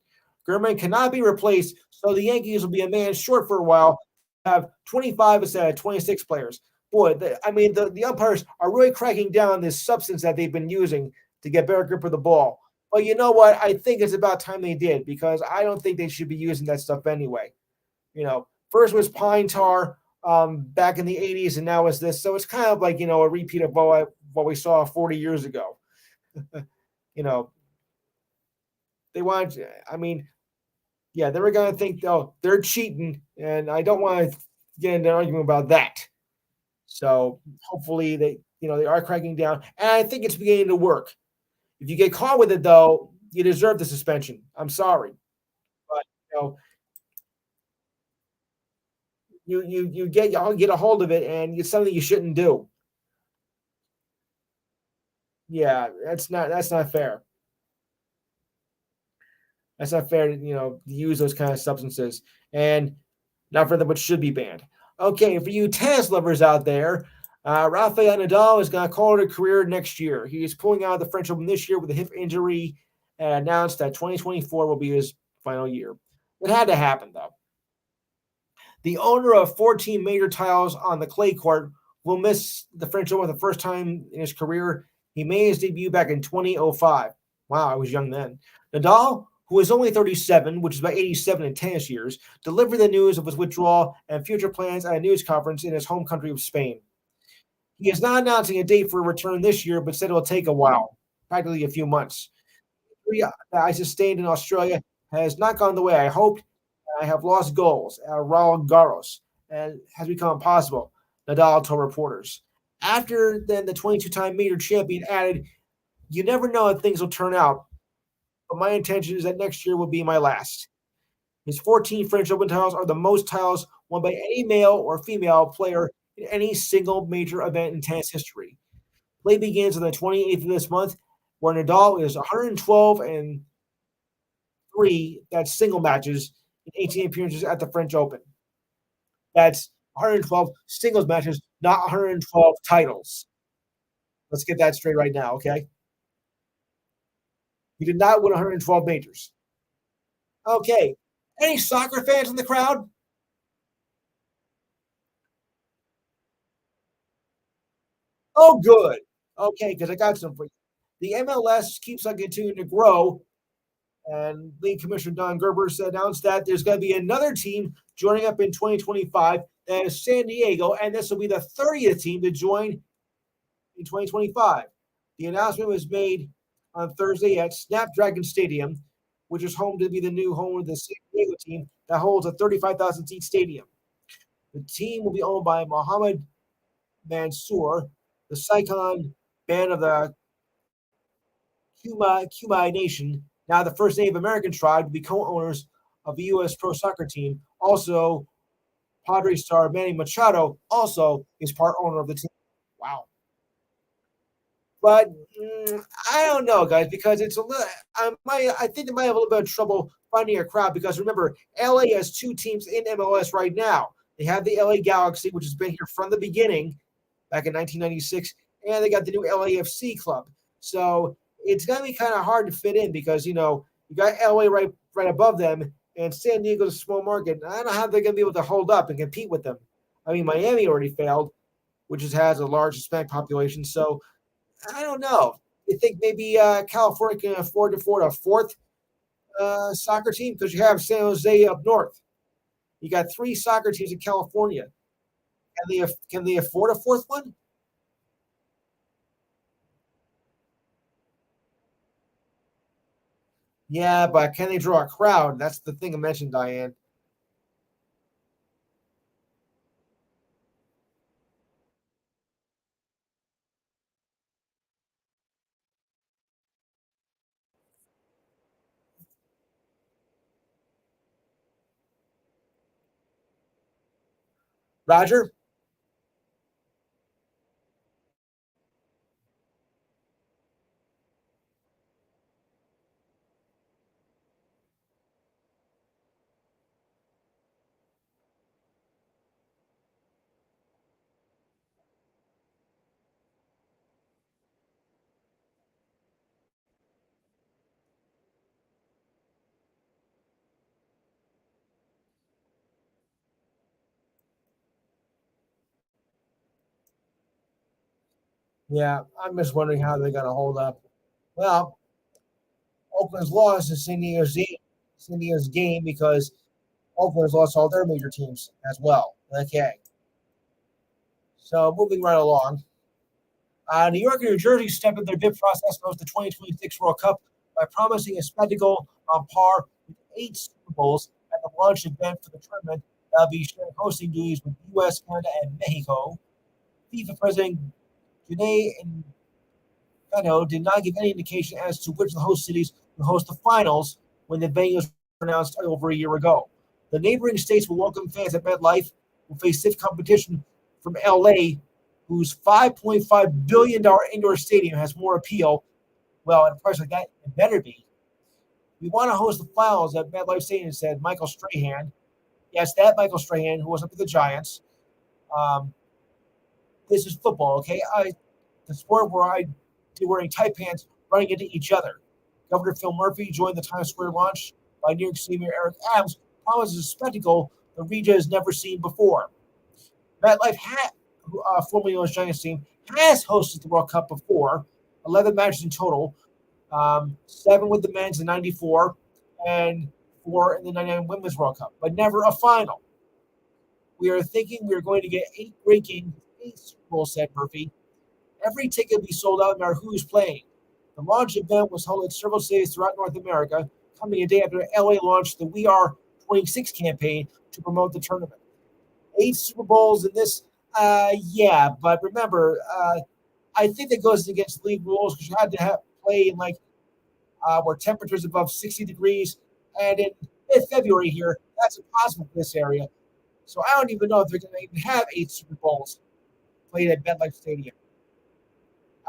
Gurman cannot be replaced, so the Yankees will be a man short for a while. Have 25 instead of 26 players. Boy, the umpires are really cracking down on this substance that they've been using to get better grip of the ball. But you know what? I think it's about time they did because I don't think they should be using that stuff anyway. First was pine tar back in the 80s, and now it's this. So it's kind of like a repeat of what we saw 40 years ago. you know, they want. I mean, yeah, they were going to think, oh, they're cheating, and I don't want to get into an argument about that. So hopefully they are cracking down, and I think it's beginning to work. If you get caught with it, though, you deserve the suspension. I'm sorry, but y'all get a hold of it, and it's something you shouldn't do. Yeah, that's not fair. That's not fair to use those kind of substances, and not for them, which should be banned. Okay, for you tennis lovers out there, Rafael Nadal is going to call it a career next year. He is pulling out of the French Open this year with a hip injury and announced that 2024 will be his final year. It had to happen, though. The owner of 14 major titles on the clay court will miss the French Open for the first time in his career. He made his debut back in 2005. Wow, I was young then. Nadal, who is only 37, which is about 87 in tennis years, delivered the news of his withdrawal and future plans at a news conference in his home country of Spain. He is not announcing a date for a return this year, but said it will take a while, practically a few months. The injury that I sustained in Australia has not gone the way I hoped. I have lost goals at Roland Garros and has become impossible, Nadal told reporters. After then, the 22-time major champion added, "You never know how things will turn out, but my intention is that next year will be my last." His 14 French Open titles are the most titles won by any male or female player in any single major event in tennis history. Play begins on the 28th of this month, where Nadal is 112 and 3, that's single matches, in 18 appearances at the French Open. That's 112 singles matches, not 112 titles. Let's get that straight right now, okay? He did not win 112 majors. Okay. Any soccer fans in the crowd? Oh, good. Okay, because I got some for you. The MLS keeps on continuing to grow, and League Commissioner Don Gerber announced that there's going to be another team joining up in 2025. That is San Diego, and this will be the 30th team to join in 2025. The announcement was made on Thursday at Snapdragon Stadium, which is home to be the new home of the San Diego team that holds a 35,000 seat stadium. The team will be owned by Mohammed Mansour, the Saigon band of the Kumai Nation, now the first Native American tribe to be co-owners of the U.S. pro soccer team. Also, Padre star Manny Machado also is part owner of the team. Wow. But I don't know, guys, because it's a little. I think they might have a little bit of trouble finding a crowd because remember, LA has two teams in MLS right now. They have the LA Galaxy, which has been here from the beginning, back in 1996, and they got the new LAFC club. So it's gonna be kind of hard to fit in because you got LA right above them, and San Diego's a small market. I don't know how they're gonna be able to hold up and compete with them. I mean, Miami already failed, which has a large Hispanic population. So I don't know. You think maybe California can afford a fourth soccer team because you have San Jose up north. You got three soccer teams in California. Can they afford a fourth one? Yeah, but can they draw a crowd? That's the thing I mentioned, Diane. Roger? Yeah, I'm just wondering how they're going to hold up. Well, Oakland's lost is San Diego's game because Oakland's lost all their major teams as well. Okay, so moving right along. New York and New Jersey stepped up their bid process to host the 2026 World Cup by promising a spectacle on par with eight Super Bowls at the launch event for the tournament that'll be sharing hosting duties with U.S., Canada, and Mexico. FIFA President Janae Infantino did not give any indication as to which of the host cities will host the finals when the venues were announced over a year ago. The neighboring states will welcome fans at MetLife, will face stiff competition from LA, whose $5.5 billion indoor stadium has more appeal. Well, at a price like that, it better be. We want to host the finals at MetLife Stadium, said Michael Strahan. Yes, that Michael Strahan, who was up with the Giants. Um, this is football, okay? The sport where I do wearing tight pants running into each other. Governor Phil Murphy joined the Times Square launch by New York City Mayor Eric Adams, promises a spectacle the region has never seen before. MetLife had, formerly known as Giants team, has hosted the World Cup before, 11 matches in total, seven with the men's in '94, and four in the '99 Women's World Cup, but never a final. We are thinking we are going to get eight great games, eight Super Bowls, said Murphy. Every ticket will be sold out no matter who's playing. The launch event was held at several cities throughout North America, coming a day after LA launched the We Are 26 campaign to promote the tournament. Eight Super Bowls in this, yeah, but remember, I think that goes against league rules because you had to have play in like where temperatures above 60 degrees, and in mid-February here, that's impossible for this area. So I don't even know if they're going to even have eight Super Bowls played at MetLife Stadium.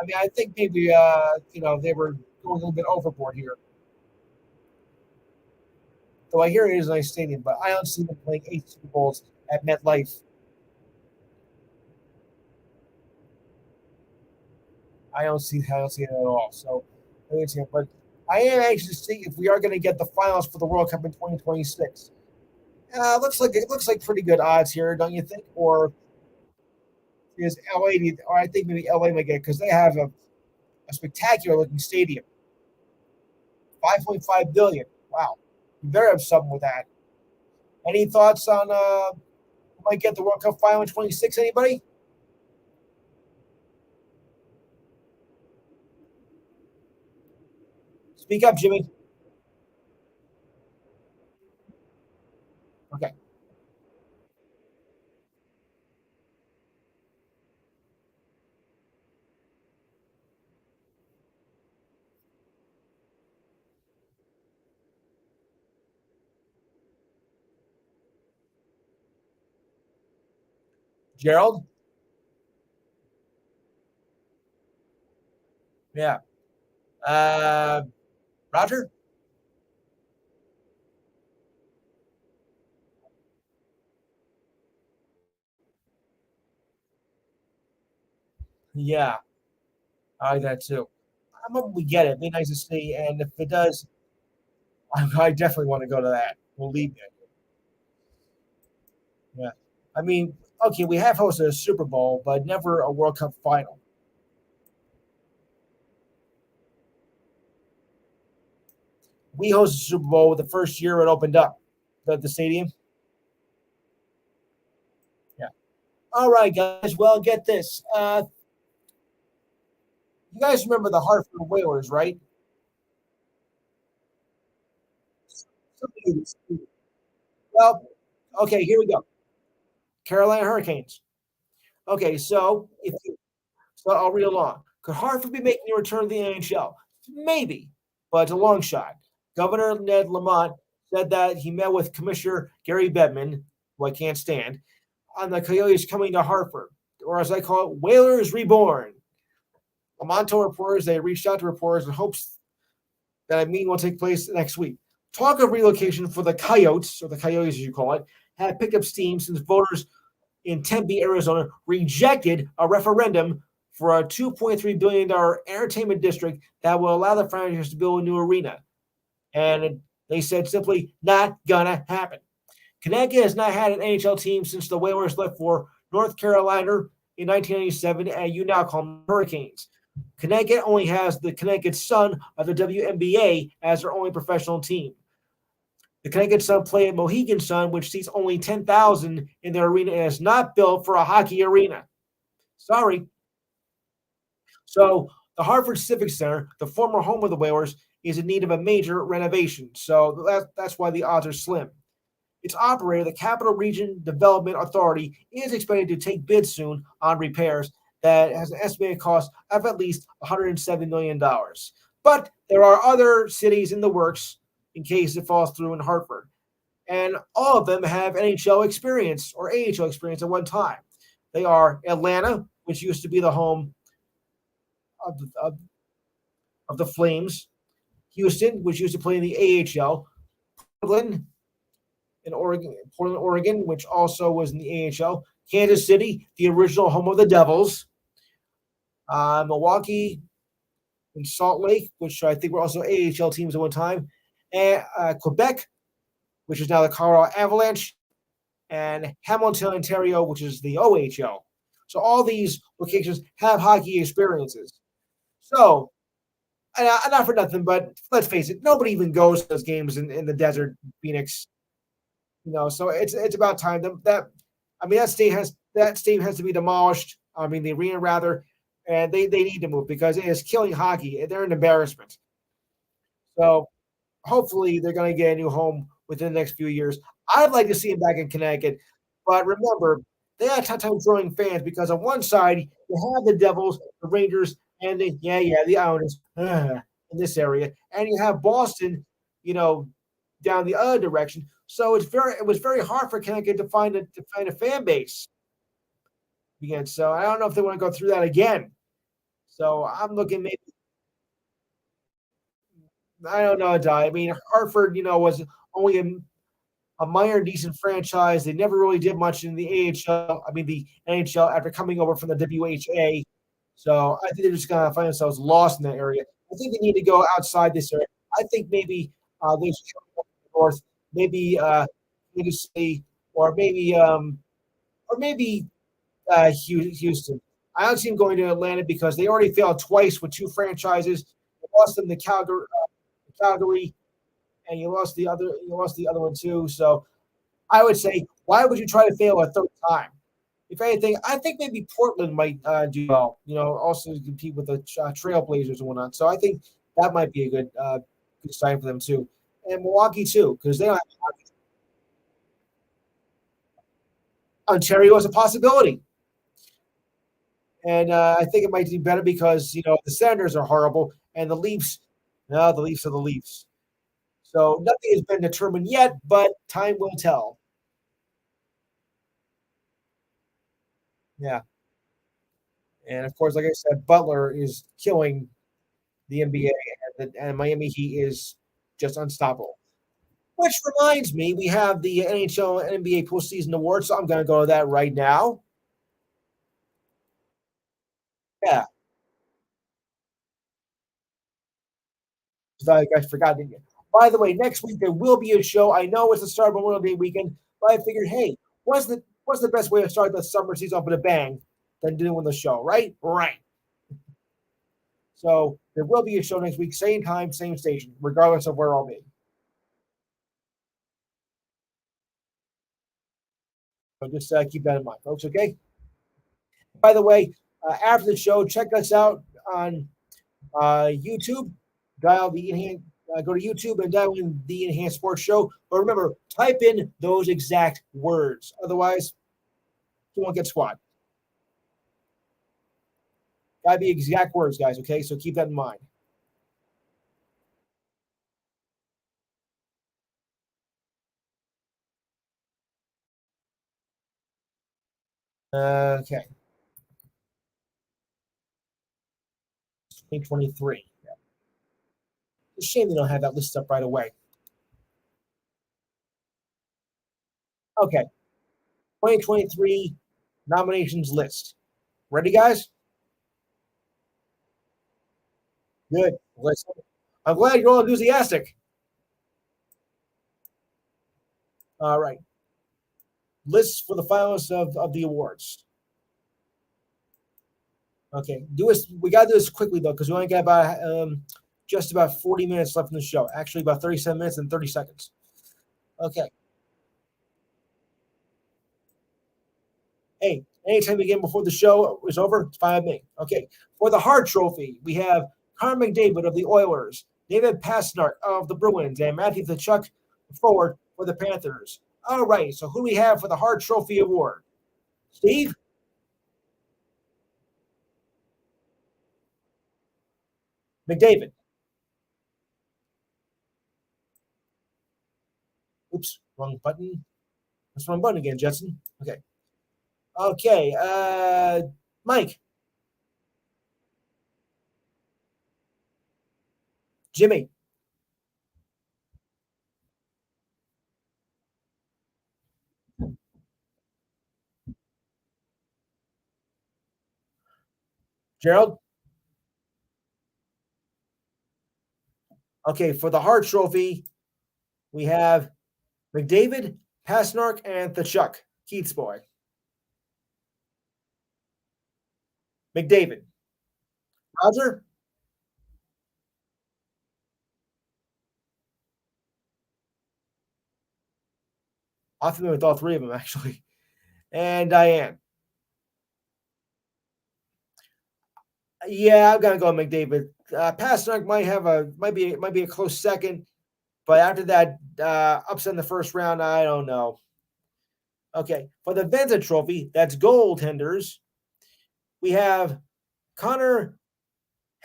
I mean, I think maybe they were going a little bit overboard here. Though I hear it is a nice stadium, but I don't see them playing eight Super Bowls at MetLife. I don't see it at all. So, but I am anxious to see if we are going to get the finals for the World Cup in 2026. It looks like pretty good odds here, don't you think? Or is LA? Or I think maybe LA might get because they have a spectacular looking stadium, 5.5 billion. Wow, you better have something with that. Any thoughts on who might get the World Cup final in 26? Anybody? Speak up, Jimmy. Okay, Gerald. Yeah. Uh, Roger. Yeah, I like that too. I'm hoping we get it. It'd be nice to see, and if it does, I definitely want to go to that. Believe me. Yeah. I mean, okay, we have hosted a Super Bowl, but never a World Cup final. We hosted the Super Bowl the first year it opened up, the stadium. Yeah. All right, guys. Well, get this. You guys remember the Hartford Whalers, right? Some of you- Well, okay, here we go. Carolina Hurricanes. Okay, so I'll read along. Could Hartford be making a return to the NHL? Maybe, but it's a long shot. Governor Ned Lamont said that he met with Commissioner Gary Bettman, who I can't stand, on the Coyotes coming to Hartford, or as I call it, Whalers Reborn. Lamont told reporters they reached out to reporters in hopes that a meeting will take place next week. Talk of relocation for the Coyotes, or the Coyotes as you call it, had picked up steam since voters in Tempe, Arizona, rejected a referendum for a $2.3 billion entertainment district that will allow the franchise to build a new arena. And they said simply, not gonna happen. Connecticut has not had an NHL team since the Whalers left for North Carolina in 1997, and you now call them Hurricanes. Connecticut only has the Connecticut Sun of the WNBA as their only professional team. The Connecticut Sun play at Mohegan Sun, which seats only 10,000 in their arena and is not built for a hockey arena. Sorry. So the Hartford Civic Center, the former home of the Whalers, is in need of a major renovation. So that's why the odds are slim. Its operator, the Capital Region Development Authority, is expected to take bids soon on repairs that has an estimated cost of at least $107 million. But there are other cities in the works in case it falls through in Hartford. And all of them have NHL experience or AHL experience at one time. They are Atlanta, which used to be the home of, of the Flames, Houston, which used to play in the AHL, Portland, Portland, Oregon, which also was in the AHL. Kansas City, the original home of the Devils. Milwaukee and Salt Lake, which I think were also AHL teams at one time. And Quebec, which is now the Colorado Avalanche. And Hamilton, Ontario, which is the OHL. So all these locations have hockey experiences. So, not for nothing, but let's face it, nobody even goes to those games in the desert, Phoenix. So it's about time that I mean that stadium has to be demolished. I mean the arena rather, and they need to move because it is killing hockey. They're an embarrassment. So hopefully they're going to get a new home within the next few years. I'd like to see him back in Connecticut, but remember they had a tough time drawing fans because on one side you have the Devils, the Rangers, and the Islanders in this area, and you have Boston, you know, down the other direction. So it was very hard for Connecticut to find a fan base again. So I don't know if they want to go through that again. So I'm looking maybe I don't know, Di. I mean Hartford, was only a minor decent franchise. They never really did much in the AHL. I mean the NHL after coming over from the WHA. So I think they're just gonna find themselves lost in that area. I think they need to go outside this area. I think maybe they should go north, maybe Kansas City, or maybe Houston. I don't see them going to Atlanta because they already failed twice with two franchises. You lost them to Calgary, and you lost the other one too. So I would say, why would you try to fail a third time? If anything, I think maybe Portland might do well. Also compete with the Trailblazers and whatnot. So I think that might be a good sign for them too, and Milwaukee too, because they don't have Ontario as a possibility. And I think it might do better because the Senators are horrible, and the Leafs, no, the Leafs are the Leafs. So nothing has been determined yet, but time will tell. Yeah, and of course, like I said, Butler is killing the NBA, and Miami Heat is just unstoppable. Which reminds me, we have the NHL and NBA postseason awards, so I'm going to go to that right now. Yeah, I forgot. By the way, next week there will be a show. I know it's the start of Memorial Day weekend, but I figured, hey, what's the best way to start the summer season off with a bang than doing the show, right? Right. So there will be a show next week, same time, same station, regardless of where I'll be. So just keep that in mind, folks. Okay. By the way, after the show, check us out on YouTube. Dial the enhanced. Go to YouTube and dial in the Enhanced Sports Show. But remember, type in those exact words. Otherwise, you won't get squat. Gotta be exact words, guys. Okay, so keep that in mind. Okay, 2023. It's a shame they don't have that listed up right away. Okay, 2023 nominations list. Ready, guys? Good. Listen, I'm glad you're all enthusiastic. All right. Lists for the finalists of the awards. Okay. Do this. We got to do this quickly though, because we only got about just about 40 minutes left in the show. Actually, about 37 minutes and 30 seconds. Okay. Hey, anytime again before the show is over, it's fine with me. Okay. For the Hart Trophy, we have Connor McDavid of the Oilers, David Pastrnak of the Bruins, and Matthew Tkachuk forward for the Panthers. All right. So who do we have for the Hart Trophy Award? Steve? McDavid. Oops, wrong button. That's wrong button again, Jetson. Okay. Okay. Mike, Jimmy, Gerald. Okay, for the Hart Trophy, we have McDavid, Pasnark, and Tkachuk. Keith's boy. McDavid. Roger? I'm familiar with all three of them, actually. And Diane. Yeah, I'm gonna go McDavid. Pasternak might be a close second, but after that upset in the first round, I don't know. Okay, for the Venta Trophy, that's goaltenders. We have Connor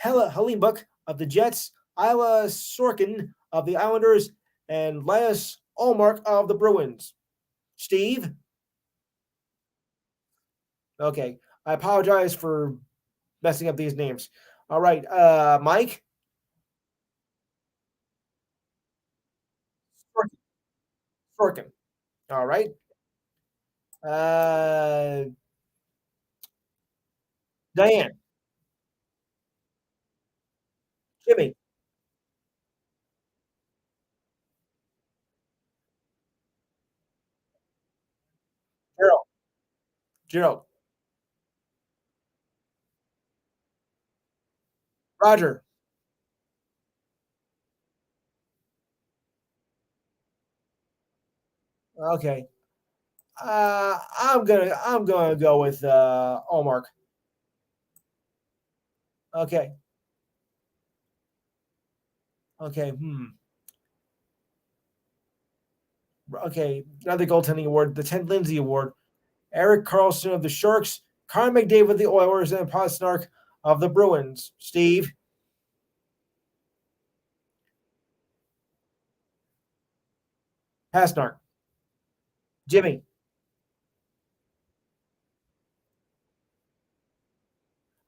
Halimbuck of the Jets, Ila Sorkin of the Islanders, and Linus Allmark of the Bruins. Steve? Okay. I apologize for messing up these names. All right. Mike? Sorkin. Sorkin. All right. Uh, Diane? Jimmy, Gerald, Gerald, Roger. Okay. I'm gonna go with Allmark. Okay. Okay. Okay. Another goaltending award, the Ted Lindsay Award. Eric Carlson of the Sharks, Connor McDavid of the Oilers, and Pasternak of the Bruins. Steve, Pasternak, Jimmy.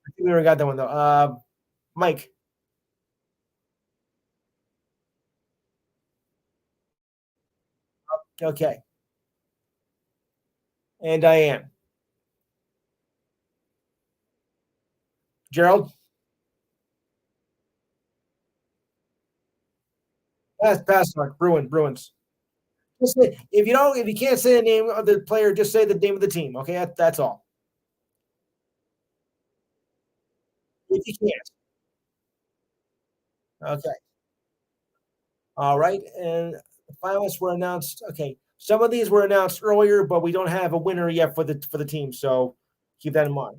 I think we already got that one though. Mike. Okay. And Diane. Gerald. Pasternak. Bruins. Just say, if you can't say the name of the player, just say the name of the team. Okay, that's all. If you can't. Okay. All right. And the finalists were announced. Okay. Some of these were announced earlier, but we don't have a winner yet for the team. So keep that in mind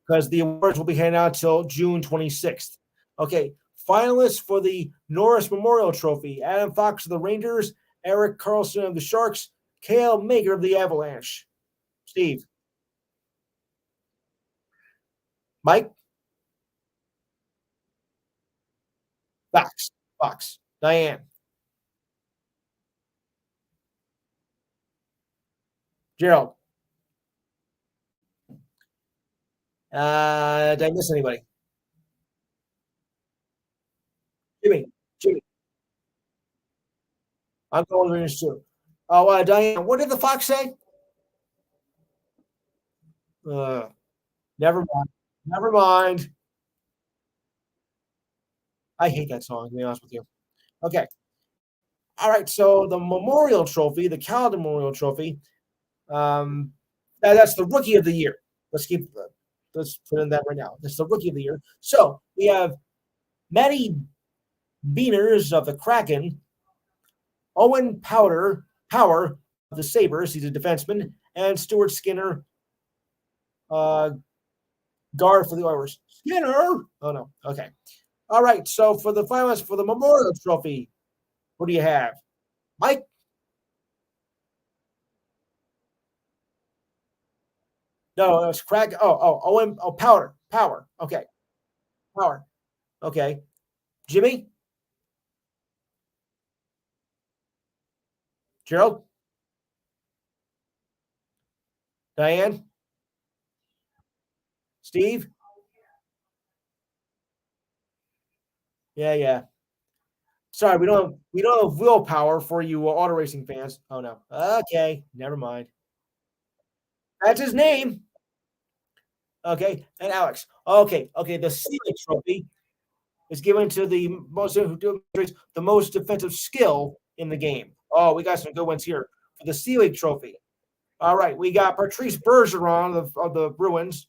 because the awards will be handed out till June 26th. Okay. Finalists for the Norris Memorial Trophy: Adam Fox of the Rangers, Eric Carlson of the Sharks, Kale Maker of the Avalanche. Steve, Mike, Fox, Fox, Diane, Gerald. Did I miss anybody? Jimmy, Jimmy. I'm going with Rangers too. Oh, Diane, what did the Fox say? Uh, never mind. Never mind. I hate that song, to be honest with you. Okay. All right. So the Memorial Trophy, the Calder Memorial Trophy, um, that's the Rookie of the Year. Let's keep. Let's put in that right now. That's the Rookie of the Year. So we have Matty Beaners of the Kraken, Owen Power of the Sabres. He's a defenseman, and Stuart Skinner, uh, guard for the Oilers. Skinner. Oh no. Okay. All right. So for the finalists for the Memorial Trophy, what do you have? Mike? No, it's Craig. Powder. Power. Okay. Power. Okay. Jimmy? Gerald? Diane? Steve? Yeah, yeah. Sorry, we don't have willpower for you auto racing fans. Oh no. Okay, never mind. That's his name. Okay, and Alex. Okay, okay. The Sealy Trophy is given to the most defensive skill in the game. Oh, we got some good ones here for the Sealy Trophy. All right, we got Patrice Bergeron of the Bruins,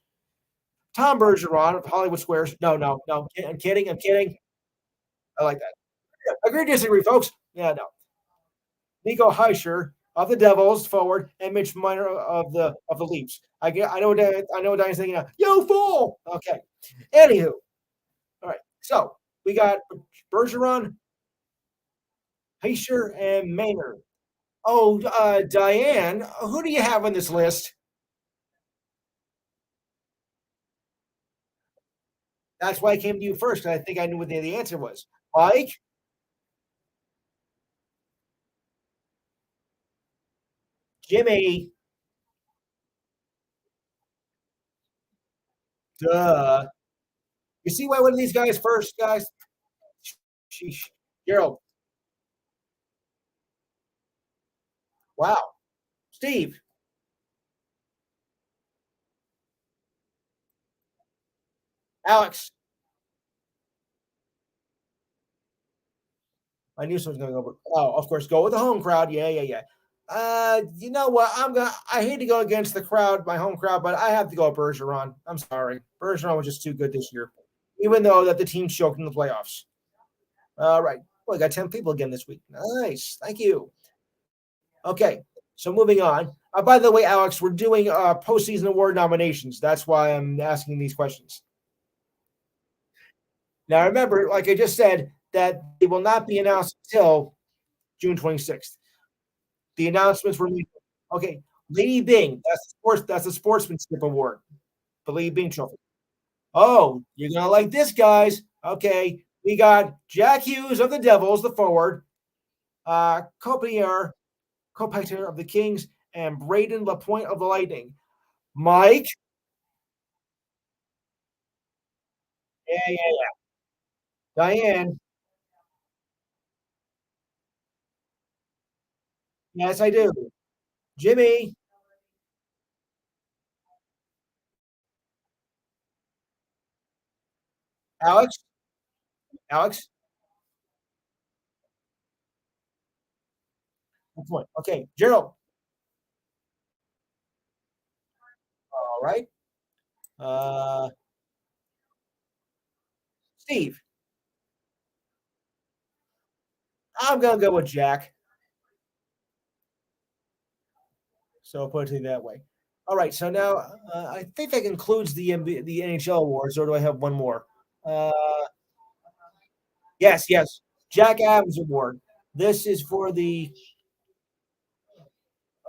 Tom Bergeron of Hollywood Squares. No, no, no. I'm kidding. I'm kidding. I like that. Yeah, agree, disagree, folks. Yeah, no. Nico Heischer of the Devils forward, and Mitch Miner of the Leafs. I know what Diane's thinking. You fool. Okay. Anywho, all right. So we got Bergeron, Heischer, and Maynard. Oh, Diane, who do you have on this list? That's why I came to you first, because I think I knew what the answer was. Mike, Jimmy, duh. You see why one of these guys first, guys? Sheesh. Gerald, wow. Steve, Alex, I knew someone was going to go. Oh, of course, go with the home crowd. Yeah, yeah, yeah. You know what? I hate to go against the crowd, my home crowd, but I have to go with Bergeron. I'm sorry, Bergeron was just too good this year, even though that the team choked in the playoffs. All right. Well, I got 10 people again this week. Nice. Thank you. Okay. So moving on. By the way, Alex, we're doing postseason award nominations. That's why I'm asking these questions. Now, remember, like I just said, that they will not be announced until June 26th. The announcements were made. Okay. Lady Bing. That's a sportsmanship award. The Lady Bing Trophy. Oh, you're gonna like this, guys. Okay. We got Jack Hughes of the Devils, the forward, Copier co-pioneer of the Kings, and Braden Lapointe of the Lightning. Mike, yeah, yeah, yeah. Diane, yes, I do. Jimmy, Alex, Alex, Lapointe. Okay, Gerald. All right. Uh, Steve. I'm gonna go with Jack. So I'll put it that way. All right. So now I think that concludes the NHL awards, or do I have one more? Uh, yes, yes. Jack Adams Award. This is for the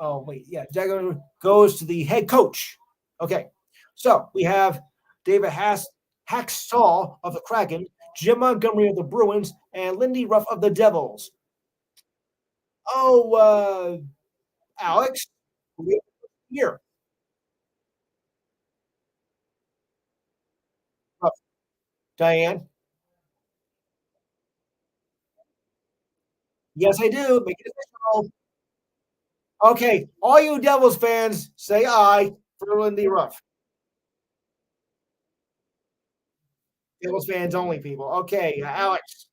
Oh wait, yeah, Jaguar goes to the head coach. Okay, so we have David Hackstall of the Kraken, Jim Montgomery of the Bruins, and Lindy Ruff of the Devils. Oh, Alex, here, Ruff. Diane. Yes, I do. Make it official. Okay, all you Devils fans, say aye for Lindy Ruff. Devils fans only, people. Okay, Alex,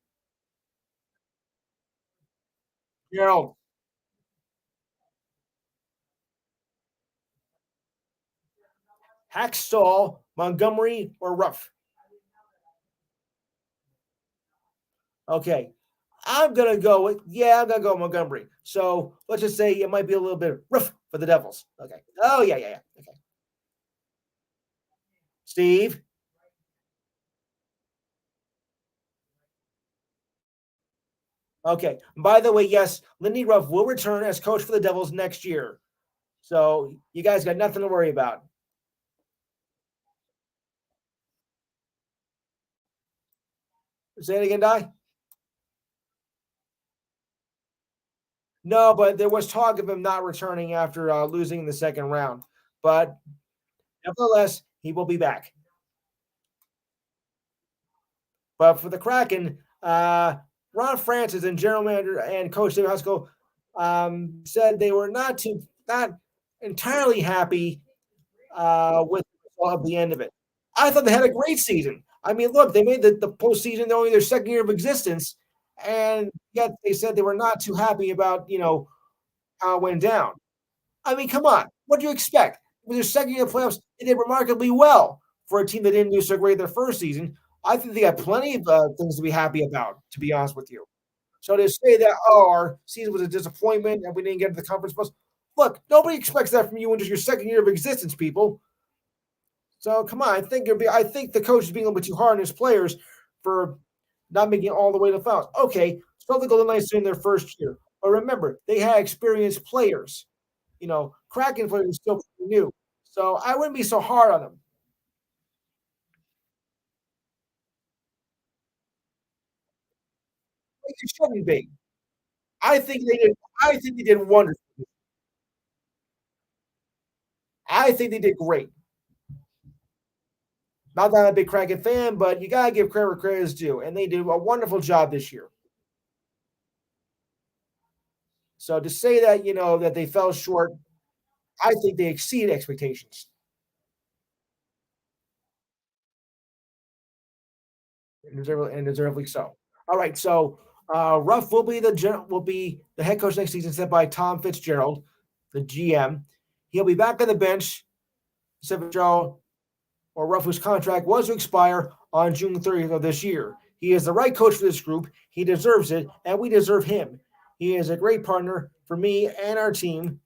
Gerald, Hackstall, Montgomery, or Ruff. Okay. I'm gonna go Montgomery. So let's just say it might be a little bit rough for the Devils. Okay. Oh yeah, yeah, yeah. Okay. Steve. Okay. By the way, yes, Lindy Ruff will return as coach for the Devils next year. So you guys got nothing to worry about. Say it again, Die. No, but there was talk of him not returning after losing the second round. But nevertheless, he will be back. But for the Kraken, Ron Francis and general manager and coach David Husko said they were not entirely happy with the result of the end of it. I thought they had a great season. I mean, look, they made the postseason only their second year of existence, and yet they said they were not too happy about how it went down. I mean, come on, what do you expect? It was their second year of playoffs. They did remarkably well for a team that didn't do so great their first season. I think they got plenty of things to be happy about, to be honest with you. So to say that, oh, our season was a disappointment and we didn't get to the conference plus, look, nobody expects that from you in just your second year of existence, people. So come on, I think the coach is being a little bit too hard on his players for not making it all the way to the finals. Okay, so the Golden Knights in their first year, but remember they had experienced players. Kraken players are still pretty new, so I wouldn't be so hard on them. Like it shouldn't be. I think they did. I think they did wonderful. I think they did great. Not that I'm a big Kraken fan, but you gotta give credit where credit is due, and they did a wonderful job this year. So to say that that they fell short, I think they exceeded expectations, and deservedly so. All right, so Ruff will be the head coach next season, set by Tom Fitzgerald, the GM. He'll be back on the bench. Fitzgerald or Ruff, whose contract was to expire on June 30th of this year. He is the right coach for this group. He deserves it, and we deserve him. He is a great partner for me and our team.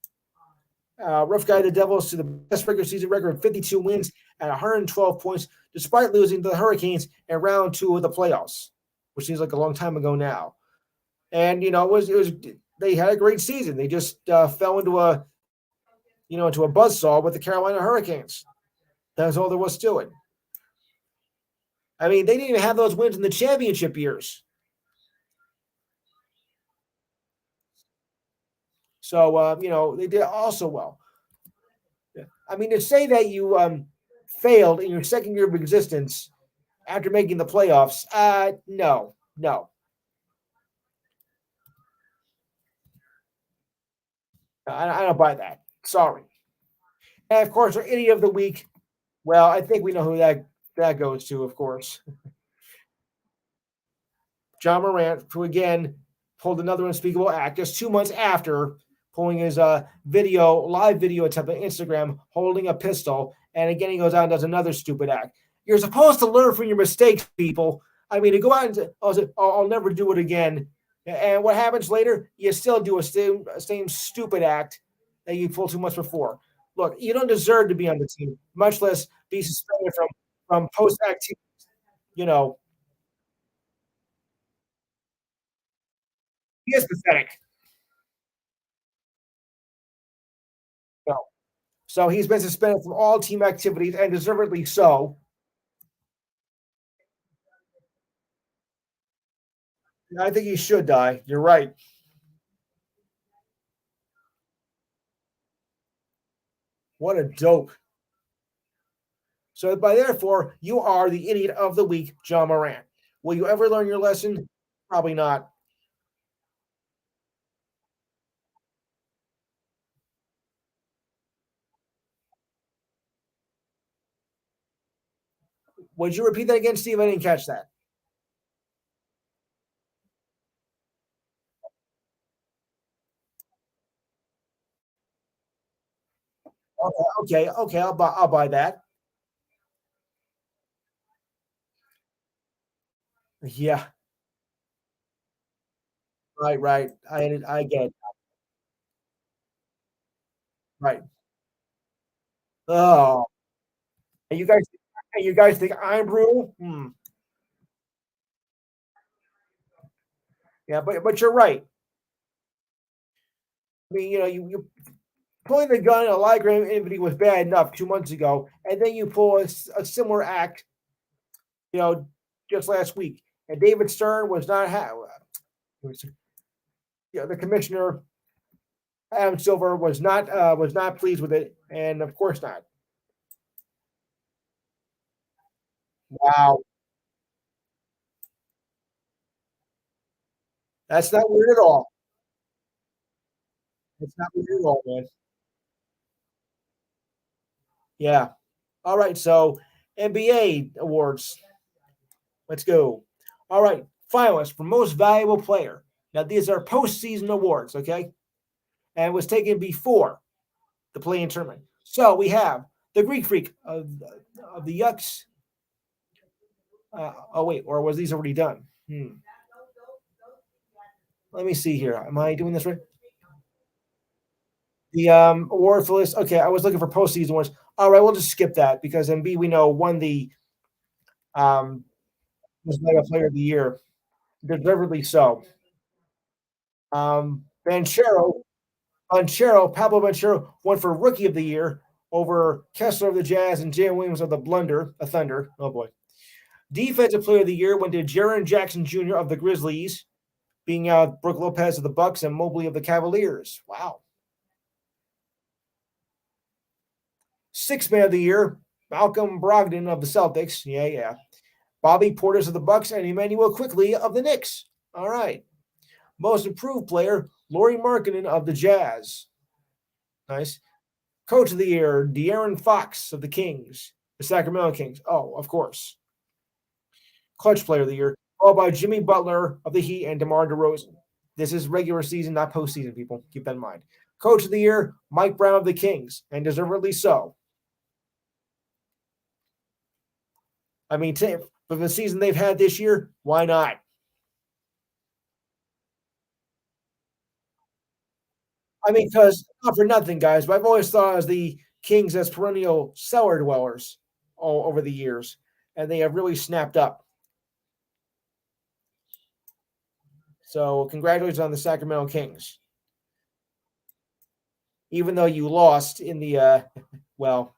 Ruff guided the Devils to the best regular season record of 52 wins and 112 points, despite losing to the Hurricanes in round 2 of the playoffs, which seems like a long time ago now. And it was they had a great season. They just fell into a buzzsaw with the Carolina Hurricanes. That's all there was to it. I mean, they didn't even have those wins in the championship years. So they did also well. I mean, to say that you failed in your second year of existence after making the playoffs, no. I don't buy that. Sorry. And of course, our idiot of the week. Well, I think we know who that goes to. Of course, Ja Morant, who again pulled another unspeakable act just 2 months after pulling his live video attempt on Instagram, holding a pistol, and again he goes out and does another stupid act. You're supposed to learn from your mistakes, people. I mean, to go out and say, I'll never do it again. And what happens later? You still do a same stupid act that you pulled 2 months before. Look, you don't deserve to be on the team, much less be suspended from post activity. You know, he is pathetic. No. So he's been suspended from all team activities, and deservedly so. I think he should die. You're right. What a dope. So by therefore, you are the idiot of the week, Ja Morant. Will you ever learn your lesson? Probably not. Would you repeat that again, Steve? I didn't catch that. Okay. I'll buy that. Yeah, right. I get it. Right. Oh, and you guys think I'm brutal? Yeah, but you're right. I mean, you pulling the gun at a live activity was bad enough 2 months ago, and then you pull a similar act, you know, just last week. And David Stern was not the commissioner Adam Silver was not pleased with it, and of course not. Wow, that's not weird at all. It's not weird at all, man. Yeah. All right. So NBA awards. Let's go. All right. Finalists for most valuable player. Now these are postseason awards. Okay, and it was taken before the play-in tournament. So we have the Greek Freak of the Yucks. Oh wait, or was these already done? Let me see here. Am I doing this right? The award for this. Okay, I was looking for postseason ones. All right, we'll just skip that because MB we know won the um most mega player of the year, deservedly so. Banchero, Pablo Banchero won for rookie of the year over Kessler of the Jazz and Jay Williams of the Thunder. Oh boy. Defensive player of the year went to Jaren Jackson Jr. of the Grizzlies, being out Brooke Lopez of the Bucks and Mobley of the Cavaliers. Wow. Sixth man of the year, Malcolm Brogdon of the Celtics. Yeah. Bobby Portis of the Bucks and Emmanuel Quickly of the Knicks. All right. Most improved player, Laurie Markkinen of the Jazz. Nice. Coach of the year, De'Aaron Fox of the Kings, the Sacramento Kings. Oh, of course. Clutch player of the year, followed by Jimmy Butler of the Heat and DeMar DeRozan. This is regular season, not postseason, people. Keep that in mind. Coach of the Year, Mike Brown of the Kings, and deservedly so. I mean, for the season they've had this year, why not? I mean, because not for nothing, guys, but I've always thought as the Kings as perennial cellar dwellers all over the years, and they have really snapped up. So, congratulations on the Sacramento Kings. Even though you lost in the, well,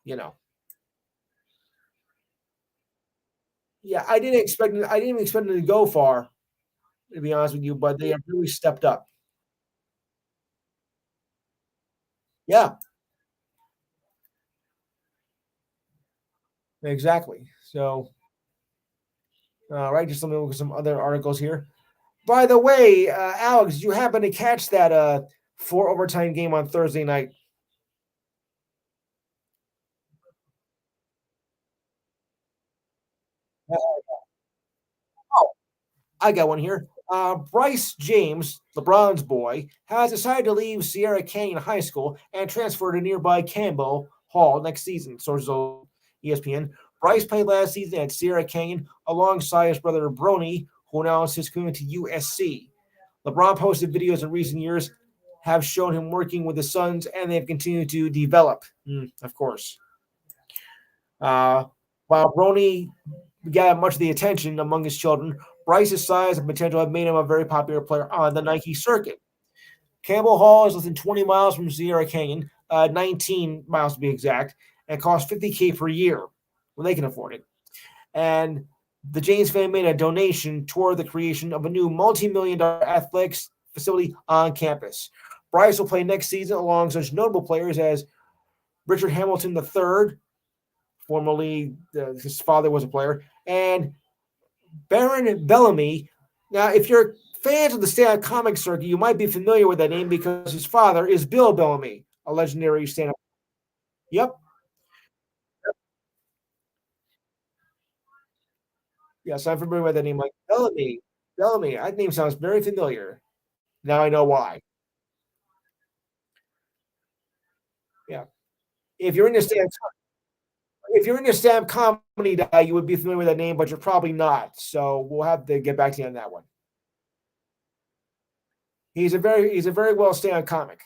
yeah, I didn't even expect them to go far, to be honest with you, but they have really stepped up. Yeah, exactly. So, all right, just let me look at some other articles here. By the way, Alex, you happen to catch that four overtime game on Thursday night? Oh, I got one here. Bryce James, LeBron's boy, has decided to leave Sierra Canyon High School and transfer to nearby Campbell Hall next season. Sources of ESPN. Bryce played last season at Sierra Canyon alongside his brother Brony, who announced his commitment to USC. LeBron posted videos in recent years have shown him working with the Suns, and they've continued to develop. Of course. Uh, while Brony got much of the attention among his children, Bryce's size and potential have made him a very popular player on the Nike circuit. Campbell Hall is less than 20 miles from Sierra Canyon, 19 miles to be exact, and costs $50K per year when they can afford it. And the James family made a donation toward the creation of a new multi-million-dollar athletics facility on campus. Bryce will play next season along such notable players as Richard Hamilton III, formerly his father was a player, and Baron Bellamy. Now, if you're fans of the stand-up comic circuit, you might be familiar with that name because his father is Bill Bellamy, a legendary stand-up. Yep. Yes, I'm familiar with that name. Like Bellamy. Bellamy. That name sounds very familiar. Now I know why. Yeah. If you're into stand if you're into stand-up comedy, you would be familiar with that name, but you're probably not. So we'll have to get back to you on that one. He's a very well stand-up comic.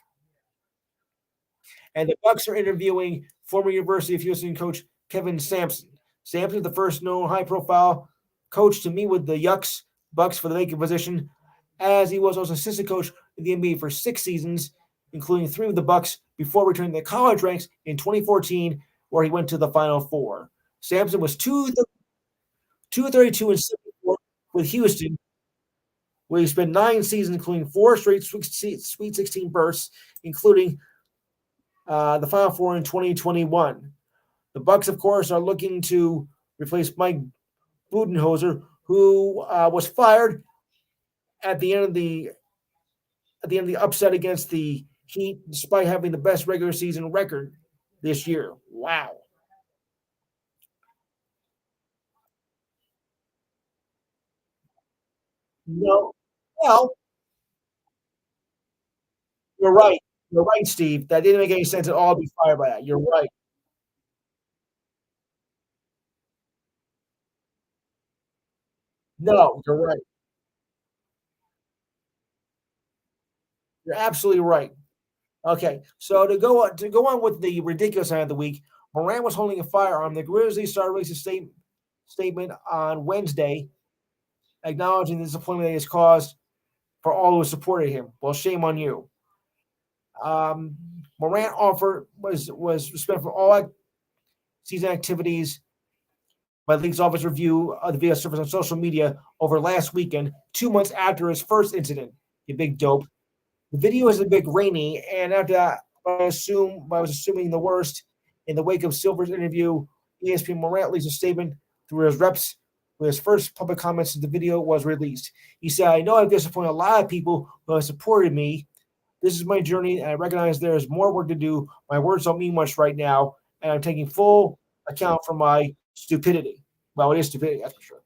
And the Bucks are interviewing former University of Houston coach Kevin Sampson. Sampson is the first known high-profile coach to meet with the Bucks for the vacant position, as he was also assistant coach in the NBA for 6 seasons, including 3 with the Bucks before returning to the college ranks in 2014, where he went to the Final Four. Sampson was 232 and 74 with Houston, where he spent 9 seasons, including 4 straight Sweet 16 bursts, including the Final Four in 2021. The Bucks, of course, are looking to replace Mike Budenholzer, who was fired at the end of the upset against the Heat, despite having the best regular season record this year. Wow. No, well, you're right. You're right, Steve. That didn't make any sense at all to be fired by that. You're right. No, you're right. You're absolutely right. Okay, so to go on with the ridiculous side of the week, Moran was holding a firearm. The Grizzlies started releasing statement on Wednesday, acknowledging the disappointment that he has caused for all who supported him. Well, shame on you. Um, Morant offer was suspended from all season activities by the league's office review of the video surfaced on social media over last weekend, 2 months after his first incident. You big dope. The video is a bit grainy, and after that, I was assuming the worst. In the wake of Silver's interview, ESPN Morant released a statement through his reps with his first public comments since the video was released. He said, I know I've disappointed a lot of people who have supported me. This is my journey, and I recognize there is more work to do. My words don't mean much right now, and I'm taking full account for my stupidity. Well, it is stupidity, that's for sure.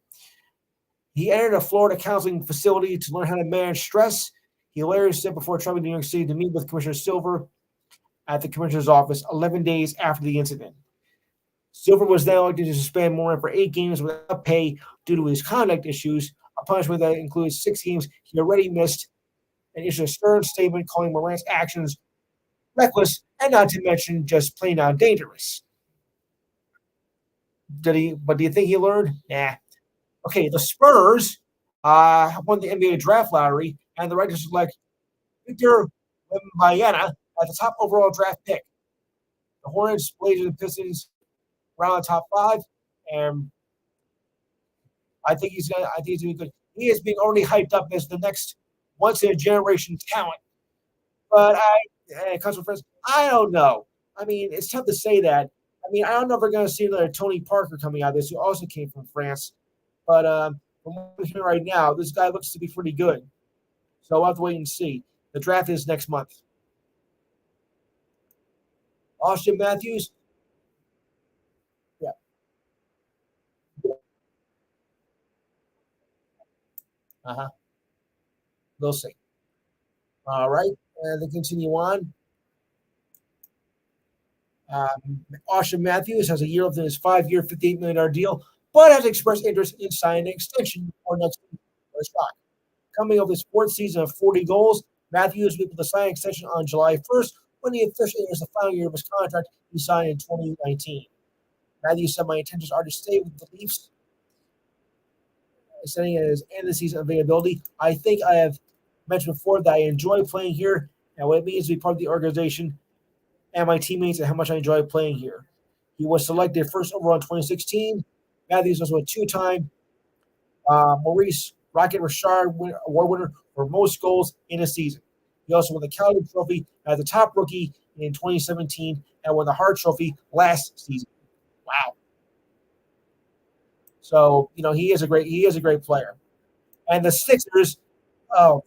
He entered a Florida counseling facility to learn how to manage stress. He later said before traveling to New York City to meet with Commissioner Silver at the commissioner's office 11 days after the incident. Silver was then elected to suspend Morin for 8 games without pay due to his conduct issues, a punishment that includes 6 games he already missed, and issued a stern statement calling Morin's actions reckless and not to mention just plain out dangerous. Did he? But do you think he learned? Nah. Okay, the Spurs won the NBA draft lottery, and the Raptors select Victor Wembanyama at the top overall draft pick. The Hornets, Blazers, and Pistons around the top five, and I think he's gonna be good. He is being already hyped up as the next once in a generation talent. But it comes from friends. I don't know. I mean, it's tough to say that. I mean, I don't know if we're going to see another Tony Parker coming out of this, who also came from France. But from what we're hearing right now, this guy looks to be pretty good. So we'll have to wait and see. The draft is next month. Austin Matthews. Yeah. Uh-huh. We'll see. All right. And then continue on. Austin Matthews has a year left in his 5-year, $58 million deal, but has expressed interest in signing an extension for next season. Coming off his fourth season of 40 goals, Matthews will be able to sign an extension on July 1st when he officially enters the final year of his contract he signed in 2019. Matthews said, "My intentions are to stay with the Leafs, setting at his end of the season availability. I think I have mentioned before that I enjoy playing here and what it means to be part of the organization and my teammates and how much I enjoy playing here." He was selected first overall in 2016. Matthews was a two-time Maurice Rocket Richard Award winner for most goals in a season. He also won the Calder Trophy as the top rookie in 2017 and won the Hart Trophy last season. Wow! So he is a great player. And the Sixers,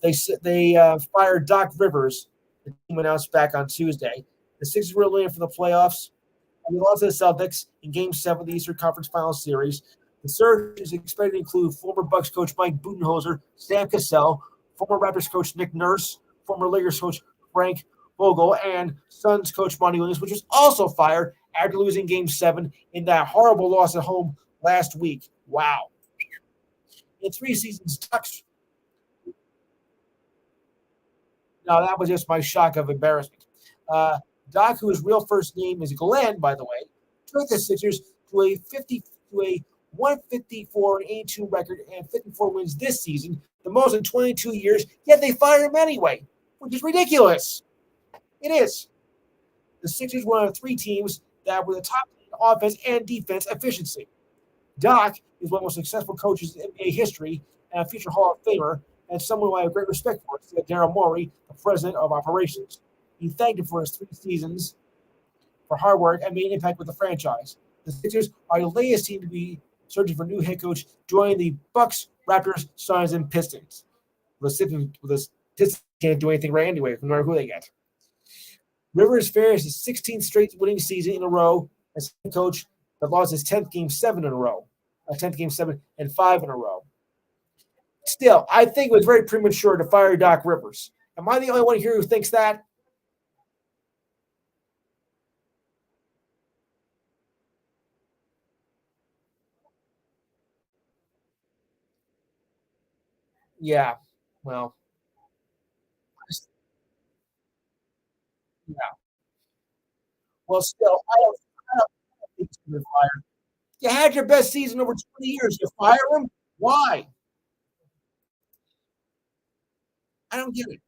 they fired Doc Rivers. The team announced back on Tuesday. The Sixers were eliminated from the playoffs. And they lost to the Celtics in Game 7 of the Eastern Conference Finals series. The surge is expected to include former Bucks coach Mike Budenholzer, Sam Cassell, former Raptors coach Nick Nurse, former Lakers coach Frank Vogel, and Suns coach Monty Williams, which was also fired after losing Game 7 in that horrible loss at home last week. Wow. In 3 seasons, Ducks. Now, that was just my shock of embarrassment. Doc, whose real first name is Glenn, by the way, took the Sixers to a 154 and 82 record and 54 wins this season, the most in 22 years. Yet they fired him anyway, which is ridiculous. It is. The Sixers were one of 3 teams that were the top in offense and defense efficiency. Doc is one of the most successful coaches in NBA history and a future Hall of Famer, and someone who I have great respect for, said Daryl Morey, the president of operations. He thanked him for his 3 seasons for hard work and made an impact with the franchise. The Sixers are the latest team to be searching for a new head coach, joining the Bucks, Raptors, Suns, and Pistons. The Pistons can't do anything right anyway, no matter who they get. Rivers finished his 16th straight winning season in a row as head coach, but lost his 10th Game 7 in a row. 10th Game 7 and 5 in a row. Still, I think it was very premature to fire Doc Rivers. Am I the only one here who thinks that? Yeah. Well, yeah. Well, still, I don't think he's been fired. You had your best season over 20 years. You fire him? Why? I don't get it.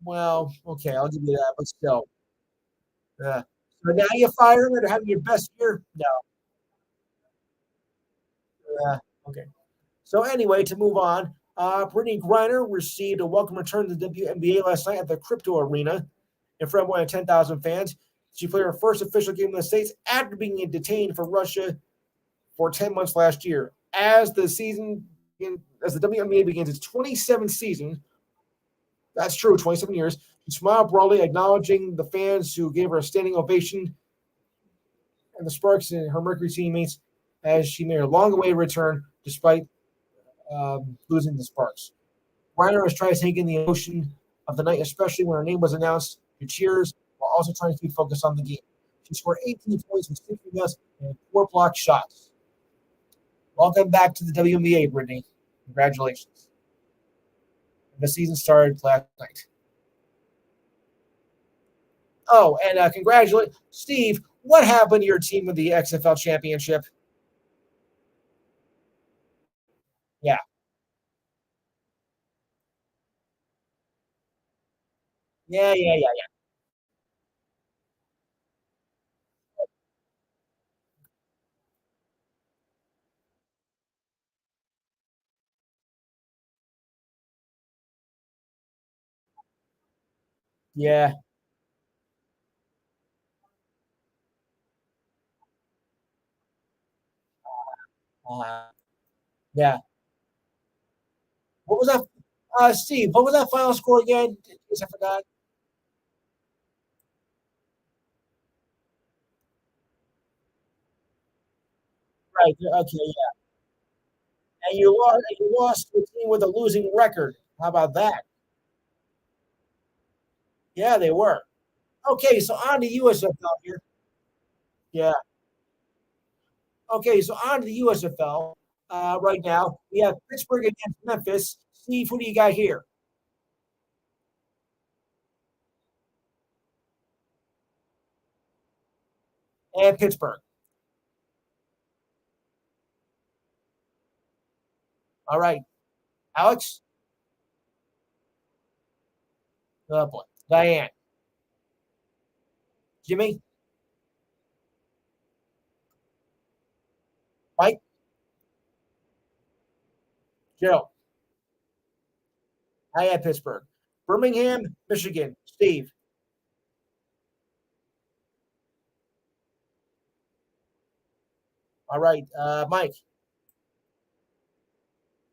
Well, okay, I'll give you that, but still. Uh, so now you fire him after having your best year? No. Okay. So anyway, to move on, Brittany Griner received a welcome return to the WNBA last night at the Crypto Arena in front of more than 10,000 fans. She played her first official game in the States after being detained for Russia for 10 months last year. As the WNBA begins its 27th season, that's true, 27 years, she smiled broadly, acknowledging the fans who gave her a standing ovation and the Sparks and her Mercury teammates as she made her long-awaited return despite losing the Sparks. Reiner has tried taking the emotion of the night, especially when her name was announced, to cheers while also trying to keep focused on the game. She scored 18 points with 6 rebounds and 4 blocked shots. Welcome back to the WNBA, Brittany. Congratulations. The season started last night. Oh, and congratulate Steve. What happened to your team with the XFL championship? Yeah, yeah. Yeah. Uh, yeah. What was that? Steve, what was that final score again? In case I forgot. Right. Okay. Yeah. And you lost to a team with a losing record. How about that? Yeah, they were. Okay, so on to USFL here. Yeah. Okay, so on to the USFL. Right now, we have Pittsburgh against Memphis. Steve, who do you got here? And Pittsburgh. All right. Alex? Oh, boy. Diane. Jimmy? Mike? Gerald? I had Pittsburgh. Birmingham, Michigan. Steve? All right. Mike?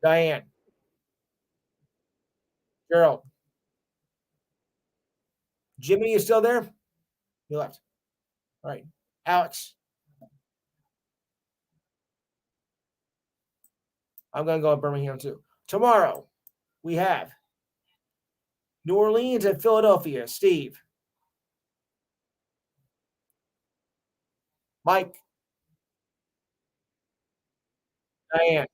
Diane? Gerald? Jimmy is still there? He left. All right. Alex? I'm going to go with Birmingham too. Tomorrow, we have New Orleans and Philadelphia. Steve? Mike? Diane?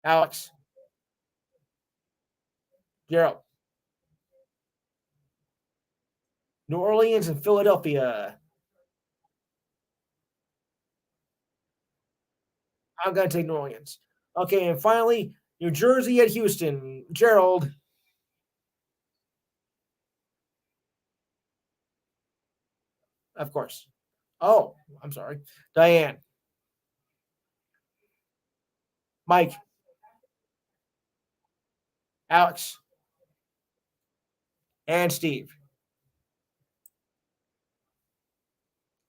Alex? Gerald? New Orleans and Philadelphia. I'm going to take New Orleans. Okay, and finally, New Jersey at Houston. Gerald? Of course. Oh, I'm sorry. Diane? Mike? Alex? And Steve?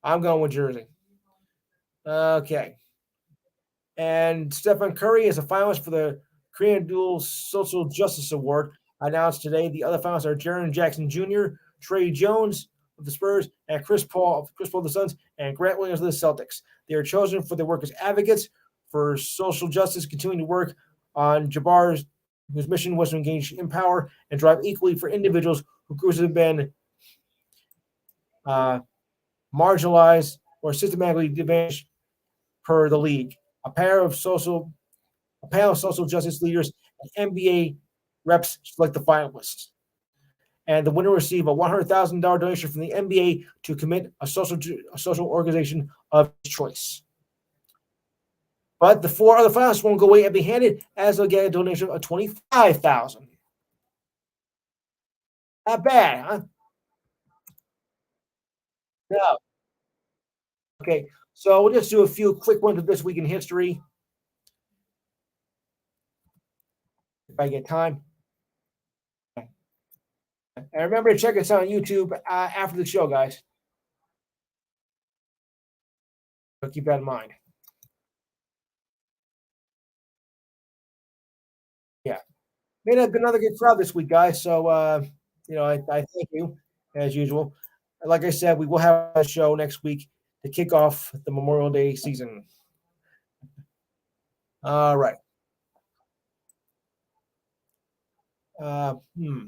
I'm going with Jersey. Okay. And Stephen Curry is a finalist for the Korean Dual Social Justice Award. Announced today, the other finalists are Jaron Jackson Jr., Trey Jones of the Spurs, and Chris Paul of the Suns, and Grant Williams of the Celtics. They are chosen for their work as advocates for social justice, continuing to work on Jabbar's, whose mission was to engage, empower, and drive equally for individuals who groups have been uh, marginalized or systematically advantaged per the league. A panel of social justice leaders and NBA reps select the finalists. And the winner will receive a $100,000 donation from the NBA to commit a social organization of choice. But the four other finalists won't go away empty handed as they'll get a donation of 25,000. Not bad, huh? No. Okay. So we'll just do a few quick ones of this week in history if I get time. And remember to check us out on YouTube after the show, guys. So keep that in mind. Yeah. Made up another good crowd this week, guys. So, I thank you as usual. Like I said, we will have a show next week. to kick off the Memorial Day season. All right. Uh, hmm.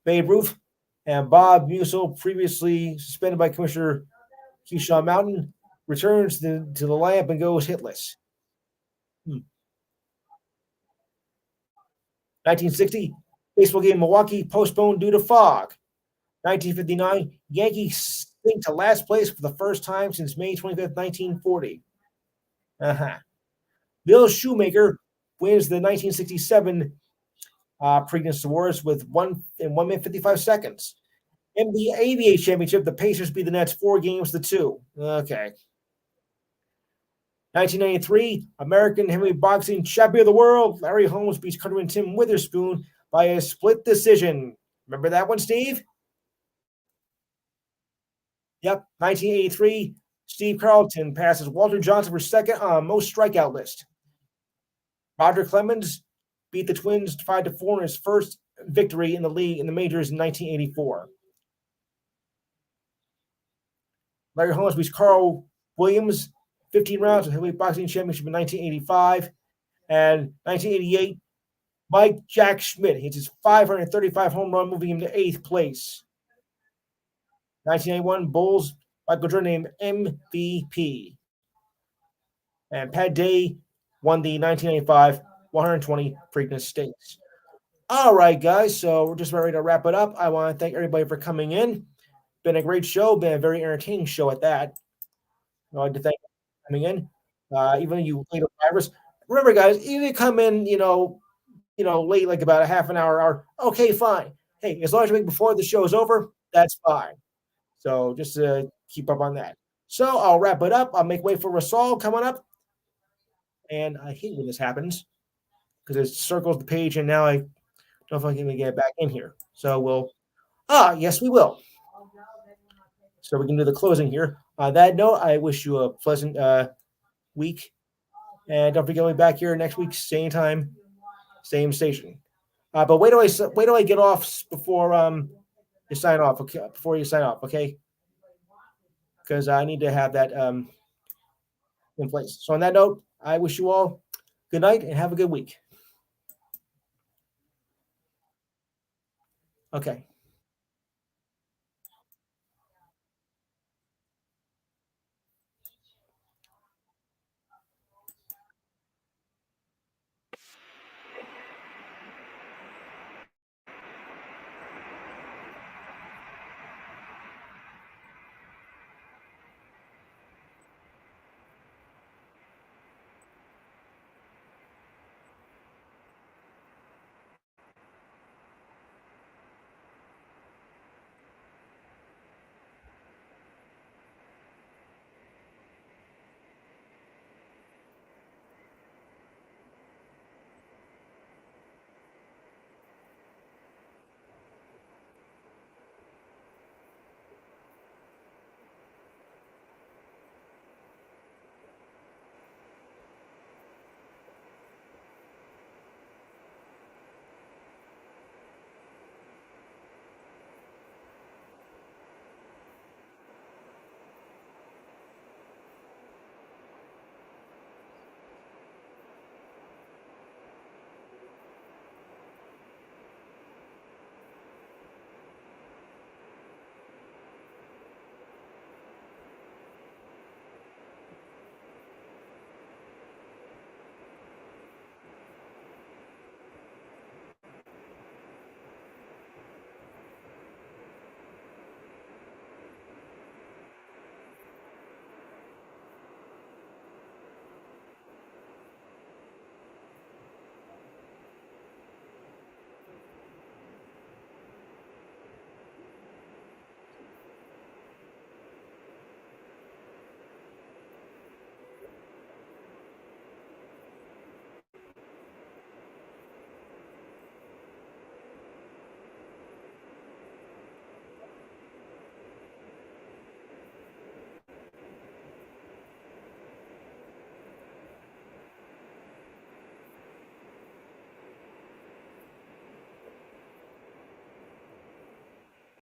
Babe Ruth and Bob Musil, previously suspended by Commissioner Keyshawn Mountain, returns to the lineup and goes hitless. 1960, baseball game Milwaukee postponed due to fog. 1959, Yankees sink to last place for the first time since May 25th, 1940. Uh-huh. Bill Shoemaker wins the 1967 Preakness Awards with 1 minute 55 seconds. In the ABA championship, the Pacers beat the Nets 4-2. Okay. 1993, American heavyweight boxing champion of the world, Larry Holmes beats Countryman Tim Witherspoon by a split decision. Remember that one, Steve? Yep. 1983, Steve Carlton passes Walter Johnson for second on most strikeout list. Roger Clemens beat the Twins 5-4 in his first victory in the league in the majors in 1984. Larry Holmes beats Carl Williams 15 rounds of heavyweight boxing championship in 1985. And 1988, Mike Jack Schmidt hits his 535 home run, moving him to 8th place. 1981, Bulls Michael Jordan named MVP. And Pat Day won the 1985 120 Preakness Stakes. All right, guys. So we're just ready to wrap it up. I want to thank everybody for coming in. Been a great show. Been a very entertaining show at that. I'd like to thank you for coming in. Even you late arrivals. Remember, guys, even if you come in, late, like about a half an hour. Okay, fine. Hey, as long as you make before the show is over, that's fine. So just to keep up on that. So I'll wrap it up. I'll make way for Rasal coming up. And I hate when this happens because it circles the page, and now I don't know if I can get back in here. So yes, we will. So we can do the closing here. On that note, I wish you a pleasant week. And don't forget, we'll be back here next week, same time, same station. But wait till I get off before you sign off. Okay, before you sign off, okay? Because I need to have that in place. So on that note, I wish you all good night and have a good week. Okay.